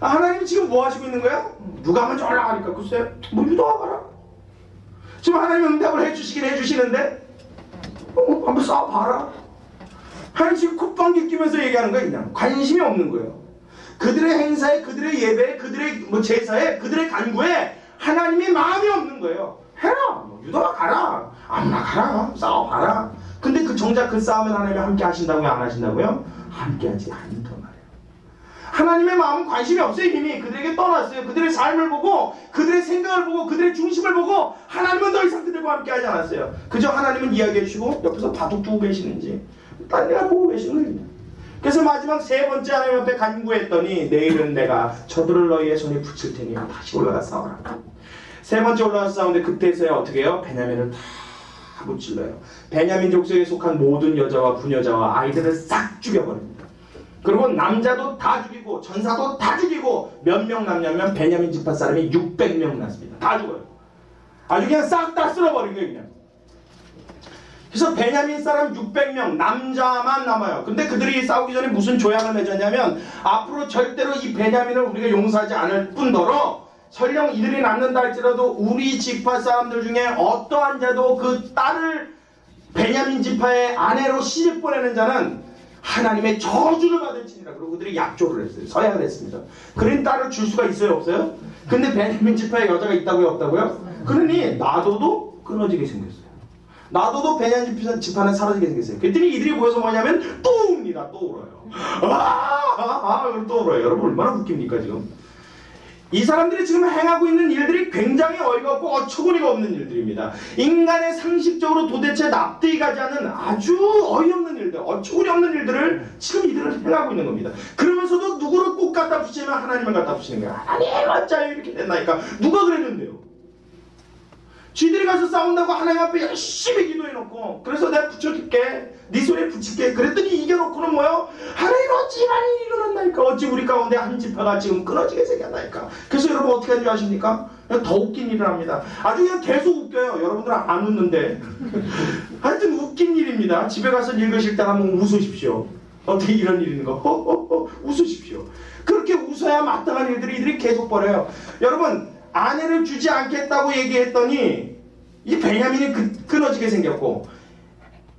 하나님 지금 뭐 하시고 있는 거야? 누가 먼저 올라가니까 글쎄 뭐 유다가 가라. 지금 하나님 응답을 해주시긴 해주시는데 한번 싸워봐라. 하나님 지금 콧방귀 끼면서 얘기하는 거예요. 그냥 관심이 없는 거예요. 그들의 행사에 그들의 예배에 그들의 뭐 제사에 그들의 간구에 하나님의 마음이 없는 거예요. 해라. 유다가 가라. 아무나 가라. 싸워봐라. 근데 그 정작 그 싸움은 하나님이 함께 하신다고요? 안 하신다고요? 함께 하지 않는단 말이에요. 하나님의 마음은 관심이 없어요. 이미 그들에게 떠났어요. 그들의 삶을 보고 그들의 생각을 보고 그들의 중심을 보고 하나님은 더 이상 그들과 함께 하지 않았어요. 그저 하나님은 이야기해 주시고 옆에서 바둑 두고 계시는지 딴 데가 보고 계시는 거예요. 그래서 마지막 세 번째 하나님 앞에 간구했더니 내일은 내가 저들을 너희의 손에 붙일 테니 다시 올라가 싸워라. 세 번째 올라가서 싸우는데 그때서야 어떻게 해요? 베냐민을 다 무찔러요. 베냐민 족속에 속한 모든 여자와 부녀자와 아이들을 싹 죽여버립니다. 그리고 남자도 다 죽이고 전사도 다 죽이고 몇 명 남냐면 베냐민 지파 사람이 600명 났습니다. 다 죽어요. 아주 그냥 싹 다 쓸어버린 거예요 그냥. 그래서 베냐민 사람 600명 남자만 남아요. 근데 그들이 싸우기 전에 무슨 조약을 맺었냐면 앞으로 절대로 이 베냐민을 우리가 용서하지 않을 뿐더러 설령 이들이 남는다 할지라도 우리 지파 사람들 중에 어떠한 자도 그 딸을 베냐민 지파의 아내로 시집 보내는 자는 하나님의 저주를 받을지니라. 그리고 그들이 약조를 했어요. 서약을 했습니다. 그런 딸을 줄 수가 있어요? 없어요? 근데 베냐민 지파에 여자가 있다고요? 없다고요? 그러니 놔둬도 끊어지게 생겼어요. 놔둬도 베냐민 지파는 사라지게 생겼어요. 그랬더니 이들이 모여서 뭐냐면 또 웁니다. 또 울어요. 또 울어요. 여러분 얼마나 웃깁니까 지금? 이 사람들이 지금 행하고 있는 일들이 굉장히 어이가 없고 어처구니가 없는 일들입니다. 인간의 상식적으로 도대체 납득이 가지 않는 아주 어이없는 일들, 어처구니 없는 일들을 지금 이들은 행하고 있는 겁니다. 그러면서도 누구를 꼭 갖다 붙이면 하나님을 갖다 붙이는 거야. 하나님 어쩌요 이렇게 됐나니까. 누가 그랬는데요? 쥐들이 가서 싸운다고 하나님 앞에 열심히 기도해놓고 그래서 내가 붙여줄게 네 손에 붙일게 그랬더니 이겨놓고는 뭐요? 하나님 어찌 이런 일이 일어났나니까. 어찌 우리 가운데 한 지파가 지금 끊어지게 생겼나니까. 그래서 여러분 어떻게 하는 줄 아십니까? 더 웃긴 일을 합니다. 아주 그냥 계속 웃겨요. 여러분들은 안 웃는데 하여튼 웃긴 일입니다. 집에 가서 읽으실 때 한번 웃으십시오. 어떻게 이런 일이 있는 거 웃으십시오. 그렇게 웃어야 마땅한 일들이 이들이 계속 벌어요. 여러분 아내를 주지 않겠다고 얘기했더니 이 베냐민이 끊어지게 생겼고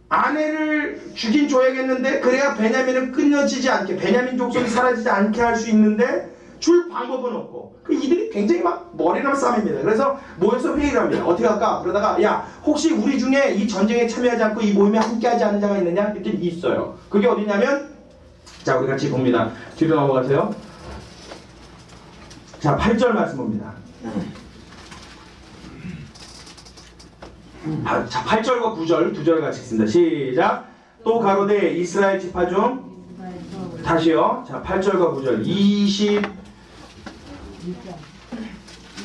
아내를 죽인 조약했는데 그래야 베냐민은 끊어지지 않게 베냐민 족속이 사라지지 않게 할 수 있는데 줄 방법은 없고 이들이 굉장히 막 머리를 싸맵니다. 그래서 모여서 회의를 합니다. 어떻게 할까? 그러다가 야 혹시 우리 중에 이 전쟁에 참여하지 않고 이 모임에 함께하지 않는 자가 있느냐? 이렇게 있어요. 그게 어디냐면 자 우리 같이 봅니다. 뒤로 넘어가세요. 자 8절 말씀 봅니다. 자 8절과 9절 두 절 같이 읽습니다. 시작. 또 가로되 이스라엘 지파 중 다시요. 자 8절과 9절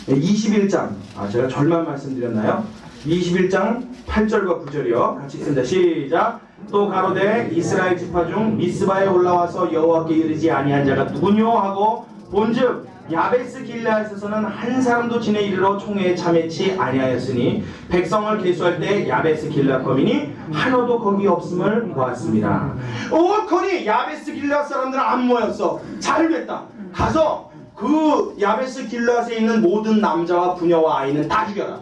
21장 제가 절만 말씀드렸나요? 21장 8절과 9절이요. 같이 읽습니다. 시작. 또 가로되 이스라엘 지파 중 미스바에 올라와서 여호와께 이르지 아니한 자가 누구뇨 하고 본즉 야베스 길르앗에서는 한 사람도 지내 이르러 총회에 참여치 아니하였으니 백성을 계수할 때 야베스 길르앗 거민이 하나도 거기 없음을 보았습니다. 오거니 야베스 길르앗 사람들은 안 모였어. 잘 됐다. 가서 그 야베스 길르앗에 있는 모든 남자와 부녀와 아이는 다 죽여라.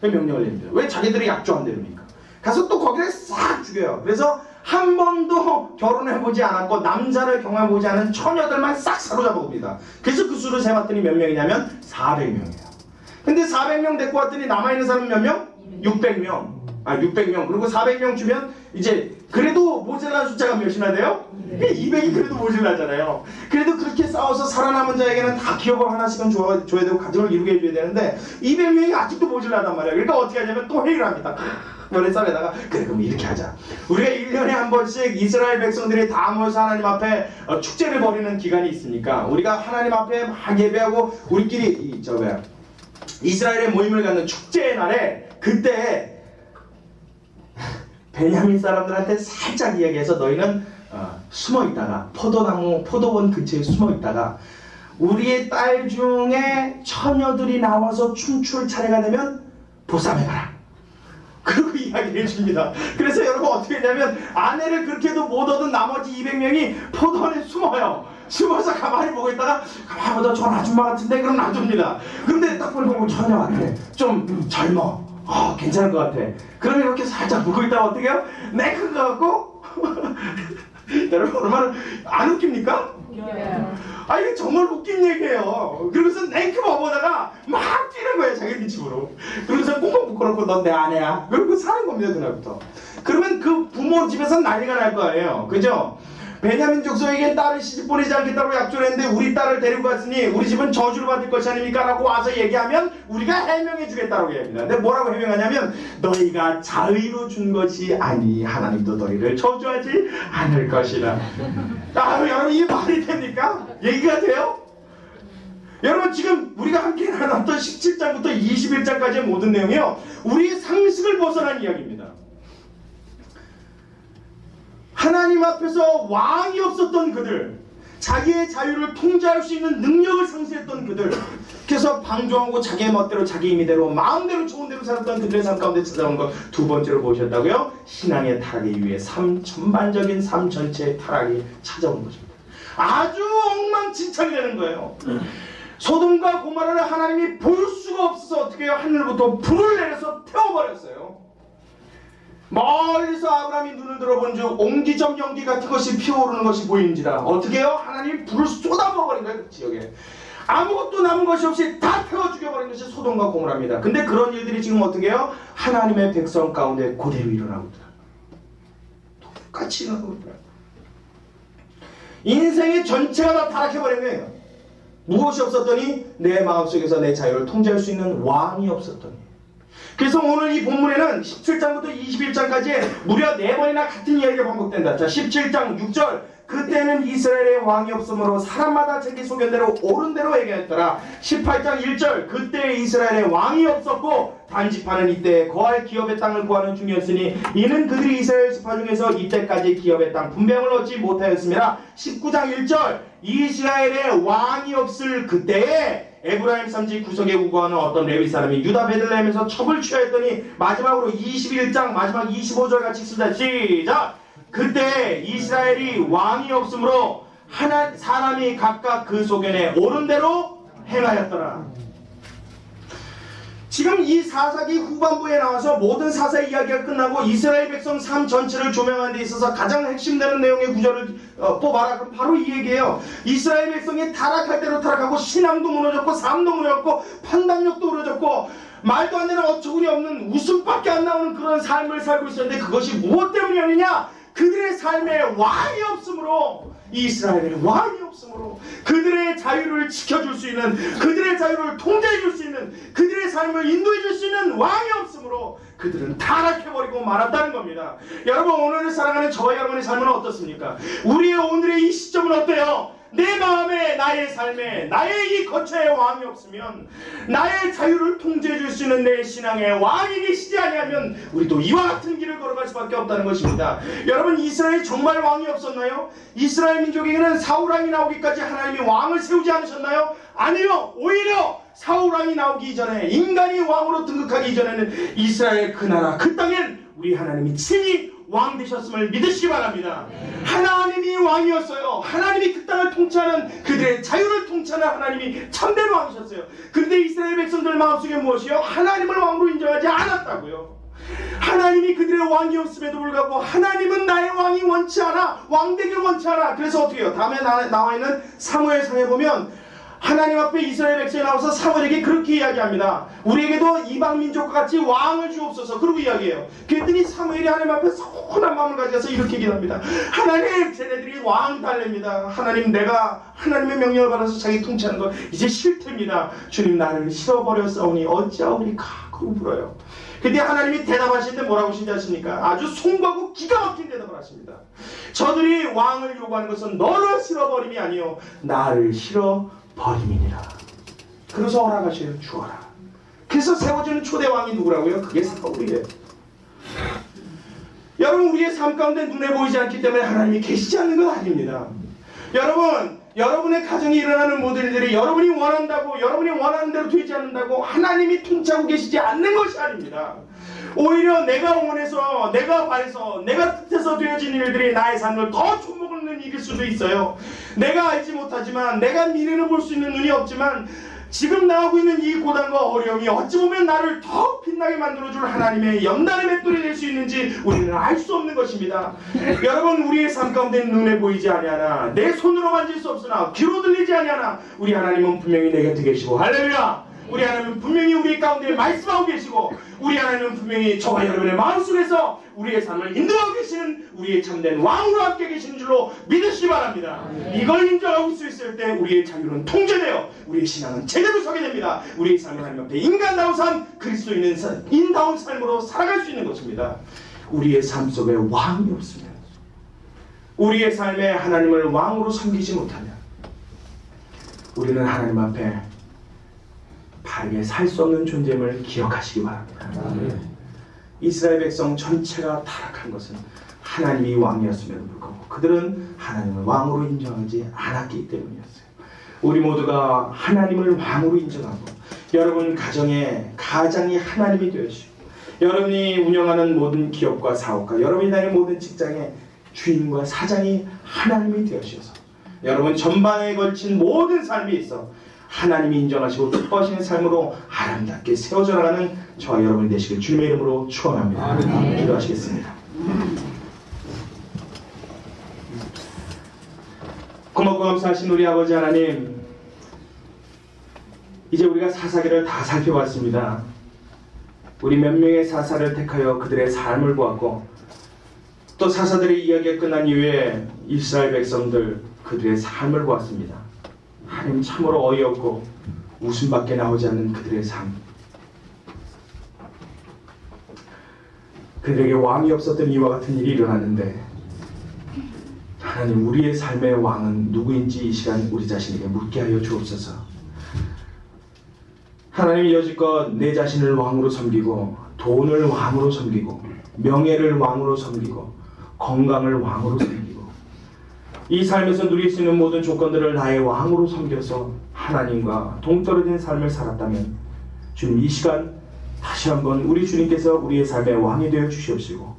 그 명령을 내립니다. 왜 자기들이 약조한다니까. 가서 또 거기를 싹 죽여요. 그래서 한 번도 결혼해보지 않았고 남자를 경험해보지 않은 처녀들만 싹 사로잡아 봅니다. 그래서 그 수를 세봤더니 몇 명이냐면 400명이에요. 근데 400명 데리고 왔더니 남아있는 사람은 몇 명? 600명. 600명. 그리고 400명 주면 이제 그래도 모자란 숫자가 몇이나 돼요? 200이 그래도 모자라잖아요. 그래도 그렇게 싸워서 살아남은 자에게는 다 기업을 하나씩은 줘야 되고 가정을 이루게 해줘야 되는데 200명이 아직도 모자라단 말이에요. 그러니까 어떻게 하냐면 또 회의를 합니다. 머리싸에다가 그래 그럼 이렇게 하자. 우리가 1년에 한 번씩 이스라엘 백성들이 다 모여서 하나님 앞에 축제를 벌이는 기간이 있으니까 우리가 하나님 앞에 막 예배하고 우리끼리 이스라엘의 모임을 갖는 축제의 날에 그때 베냐민 사람들한테 살짝 이야기해서 너희는 숨어있다가 포도원 근처에 숨어있다가 우리의 딸 중에 처녀들이 나와서 춤출 차례가 되면 보쌈해가라. 그리고 이야기를 해줍니다. 그래서 여러분 어떻게 했냐면 아내를 그렇게도 못 얻은 나머지 200명이 포도원에 숨어요. 숨어서 가만히 보고 있다가 가만히 보다 저 아줌마 같은데 그럼 놔둡니다. 근데 딱 보니까 처녀 같아. 좀 젊어. 괜찮을 것 같아. 그러면 이렇게 살짝 보고 있다가 어떻게 해요? 네큰 거 같고 여러분 얼마나 안 웃깁니까? 이게 정말 웃긴 얘기예요. 그러면서 네이크 봐보다가 막 뛰는 거예요. 자기 집으로. 그러면서 꽁꽁 묶어놓고 넌 내 아내야. 그러고 사는 겁니다. 그날부터. 그러면 그 부모 집에서 난리가 날 거 아니에요. 그죠? 베냐민 족속에게 딸을 시집 보내지 않겠다고 약조를 했는데 우리 딸을 데리고 갔으니 우리 집은 저주를 받을 것이 아닙니까? 라고 와서 얘기하면 우리가 해명해 주겠다고 얘기합니다. 근데 뭐라고 해명하냐면 너희가 자의로 준 것이 아니 하나님도 너희를 저주하지 않을 것이라. 여러분 이게 말이 됩니까? 얘기가 돼요? 여러분 지금 우리가 함께 나눴던 17장부터 21장까지의 모든 내용이요 우리의 상식을 벗어난 이야기입니다. 하나님 앞에서 왕이 없었던 그들, 자기의 자유를 통제할 수 있는 능력을 상실했던 그들, 그래서 방종하고 자기의 멋대로 자기 임의대로 마음대로 좋은 대로 살았던 그들의 삶 가운데 찾아온 것 두 번째로 보셨다고요? 신앙의 타락에 의해 전반적인 삶 전체의 타락이 찾아온 것입니다. 아주 엉망진창이 되는 거예요. 소돔과 고모라를 하나님이 볼 수가 없어서 어떻게 해요? 하늘부터 불을 내려서 태워버렸어요. 멀리서 아브라함이 눈을 들어본 즉 옹기적 연기 같은 것이 피어오르는 것이 보이는지라 어떻게 해요? 하나님이 불을 쏟아부어버린 거예요. 그 지역에 아무것도 남은 것이 없이 다 태워 죽여버린 것이 소돔과 고모라입니다. 근데 그런 일들이 지금 어떻게 해요? 하나님의 백성 가운데 그대로 일어나고 있더라. 똑같이 일어나고 있더라. 인생의 전체가 다 타락해버린 거예요. 무엇이 없었더니 내 마음속에서 내 자유를 통제할 수 있는 왕이 없었더니. 그래서 오늘 이 본문에는 17장부터 21장까지 무려 4번이나 같은 이야기가 반복된다. 자, 17장 6절 그때는 이스라엘의 왕이 없으므로 사람마다 자기 소견대로 옳은 대로 얘기했더라. 18장 1절 그때 이스라엘의 왕이 없었고 단지파는 이때 거할 기업의 땅을 구하는 중이었으니 이는 그들이 이스라엘 지파 중에서 이때까지 기업의 땅 분배을 얻지 못하였습니다. 19장 1절 이스라엘의 왕이 없을 그때에 에브라임 산지 구석에 우거하는 어떤 레위 사람이 유다 베들레헴에서 첩을 취하였더니 마지막으로 21장 마지막 25절 같이 쓰자. 시작. 그때 이스라엘이 왕이 없으므로 사람이 각각 그 소견에 옳은 대로 행하였더라. 지금 이 사사기 후반부에 나와서 모든 사사 이야기가 끝나고 이스라엘 백성 삶 전체를 조명하는 데 있어서 가장 핵심되는 내용의 구절을 뽑아라. 그럼 바로 이 얘기예요. 이스라엘 백성이 타락할 대로 타락하고 신앙도 무너졌고 삶도 무너졌고 판단력도 무너졌고 말도 안 되는 어처구니 없는 웃음밖에 안 나오는 그런 삶을 살고 있었는데 그것이 무엇 때문이었느냐? 그들의 삶에 왕이 없으므로, 이스라엘에 왕이 없으므로, 그들의 자유를 지켜줄 수 있는, 그들의 자유를 통제해줄 수 있는, 그들의 삶을 인도해줄 수 있는 왕이 없으므로 그들은 타락해버리고 말았다는 겁니다. 여러분, 오늘을 살아가는 저와 여러분의 삶은 어떻습니까? 우리의 오늘의 이 시점은 어때요? 내 마음에, 나의 삶에, 나의 이 거처에 왕이 없으면, 나의 자유를 통제해줄 수 있는 내 신앙에 왕이 계시지 아니하면 우리도 이와 같은 길을 걸어갈 수밖에 없다는 것입니다. 여러분, 이스라엘에 정말 왕이 없었나요? 이스라엘 민족에게는 사울왕이 나오기까지 하나님이 왕을 세우지 않으셨나요? 아니요. 오히려 사울왕이 나오기 이전에, 인간이 왕으로 등극하기 이전에는 이스라엘 그 나라 그 땅엔 우리 하나님이 친히 왕 되셨음을 믿으시기 바랍니다. 하나님이 왕이었어요. 하나님이 그 땅을 통치하는, 그들의 자유를 통치하는 하나님이 참된 왕이셨어요. 근데 이스라엘 백성들 마음속에 무엇이요? 하나님을 왕으로 인정하지 않았다고요. 하나님이 그들의 왕이었음에도 불구하고 하나님은 나의 왕이 원치 않아, 왕되기를 원치 않아. 그래서 어떻게 해요? 다음에 나와 있는 사무엘상에 보면 하나님 앞에 이스라엘 백성이 나와서 사무엘에게 그렇게 이야기합니다. 우리에게도 이방 민족과 같이 왕을 주옵소서. 그러고 이야기해요. 그랬더니 사무엘이 하나님 앞에 선한 마음을 가져서 이렇게 기도합니다. 하나님, 쟤네들이 왕 달랩니다. 하나님, 내가 하나님의 명령을 받아서 자기 통치하는 거 이제 싫답니다. 주님, 나를 싫어버렸사오니 어찌하오리까. 그러고 물어요. 근데 하나님이 대답하시는데 뭐라고 하신지 아십니까? 아주 송구하고 기가 막힌 대답을 하십니다. 저들이 왕을 요구하는 것은 너를 싫어버림이 아니요 나를 싫어버림이니라. 그래서 허락하셔요. 주어라. 그래서 세워지는 초대 왕이 누구라고요? 그게 사울이에요. 여러분, 우리의 삶 가운데 눈에 보이지 않기 때문에 하나님이 계시지 않는 건 아닙니다. 여러분, 여러분의 가정에 일어나는 모든 일들이 여러분이 원한다고, 여러분이 원하는 대로 되지 않는다고 하나님이 통치하고 계시지 않는 것이 아닙니다. 오히려 내가 원해서, 내가 바래서, 내가 뜻해서 되어진 일들이 나의 삶을 더 조목을 이길 수도 있어요. 내가 알지 못하지만, 내가 미래를 볼 수 있는 눈이 없지만, 지금 나오고 있는 이 고단과 어려움이 어찌 보면 나를 더 빛나게 만들어줄 하나님의 연단의 맷돌이 될 수 있는지 우리는 알 수 없는 것입니다. 여러분, 우리의 삶 가운데 눈에 보이지 아니하나, 내 손으로 만질 수 없으나, 귀로 들리지 아니하나, 우리 하나님은 분명히 내 곁에 계시고, 할렐루야! 우리 하나님은 분명히 우리 가운데 말씀하고 계시고, 우리 하나님은 분명히 저와 여러분의 마음속에서 우리의 삶을 인도하고 계시는 우리의 참된 왕으로 함께 계시는 줄로 믿으시기 바랍니다. 이걸 인정하고 수 있을 때 우리의 자유는 통제되어 우리의 신앙은 제대로 서게 됩니다. 우리의 삶은 하나님 앞에 인간다운 삶, 그리스도인다운 삶으로 살아갈 수 있는 것입니다. 우리의 삶 속에 왕이 없으면, 우리의 삶에 하나님을 왕으로 섬기지 못하면 우리는 하나님 앞에 바르게 살 수 없는 존재임을 기억하시기 바랍니다. 이스라엘 백성 전체가 타락한 것은 하나님이 왕이었음에도 불구하고 그들은 하나님을 왕으로 인정하지 않았기 때문이었어요. 우리 모두가 하나님을 왕으로 인정하고, 여러분 가장이 하나님이 되시고, 여러분이 운영하는 모든 기업과 사업과 여러분이 다니는 모든 직장의 주인과 사장이 하나님이 되셔서 여러분 전반에 걸친 모든 삶에 있어 하나님이 인정하시고 기뻐하시는 삶으로 아름답게 세워져 나가는 저와 여러분이 되시길 주님의 이름으로 축원합니다. 기도하시겠습니다. 고맙고 감사하신 우리 아버지 하나님, 이제 우리가 사사기를 다 살펴봤습니다. 우리 몇 명의 사사를 택하여 그들의 삶을 보았고, 또 사사들의 이야기가 끝난 이후에 이스라엘 백성들 그들의 삶을 보았습니다. 하나님, 참으로 어이없고 웃음밖에 나오지 않는 그들의 삶, 그들에게 왕이 없었던 이와 같은 일이 일어났는데, 하나님, 우리의 삶의 왕은 누구인지 이 시간 우리 자신에게 묻게 하여 주옵소서. 하나님, 여지껏 내 자신을 왕으로 섬기고, 돈을 왕으로 섬기고, 명예를 왕으로 섬기고, 건강을 왕으로 섬기고, 이 삶에서 누릴 수 있는 모든 조건들을 나의 왕으로 섬겨서 하나님과 동떨어진 삶을 살았다면, 주님, 이 시간 다시 한번 우리 주님께서 우리의 삶의 왕이 되어 주시옵시고,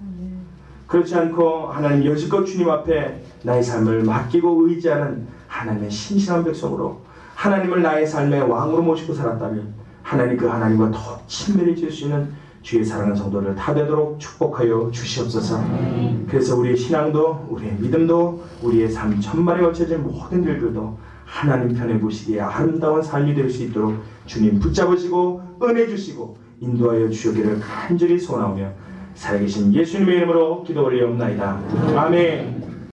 그렇지 않고 하나님 여지껏 주님 앞에 나의 삶을 맡기고 의지하는 하나님의 신실한 백성으로 하나님을 나의 삶의 왕으로 모시고 살았다면,
하나님 그 하나님과 더 친밀해질 수 있는 주의 사랑하는 성도를 다 되도록 축복하여 주시옵소서. 그래서 우리의 신앙도 우리의 믿음도 우리의 삶 전반에 걸쳐진 모든 일들도 하나님 편에 보시기에 아름다운 삶이 될 수 있도록 주님 붙잡으시고 은혜 주시고 인도하여 주시기를 간절히 소원하오며 살아계신 예수님의 이름으로 기도 올리옵나이다. 아멘.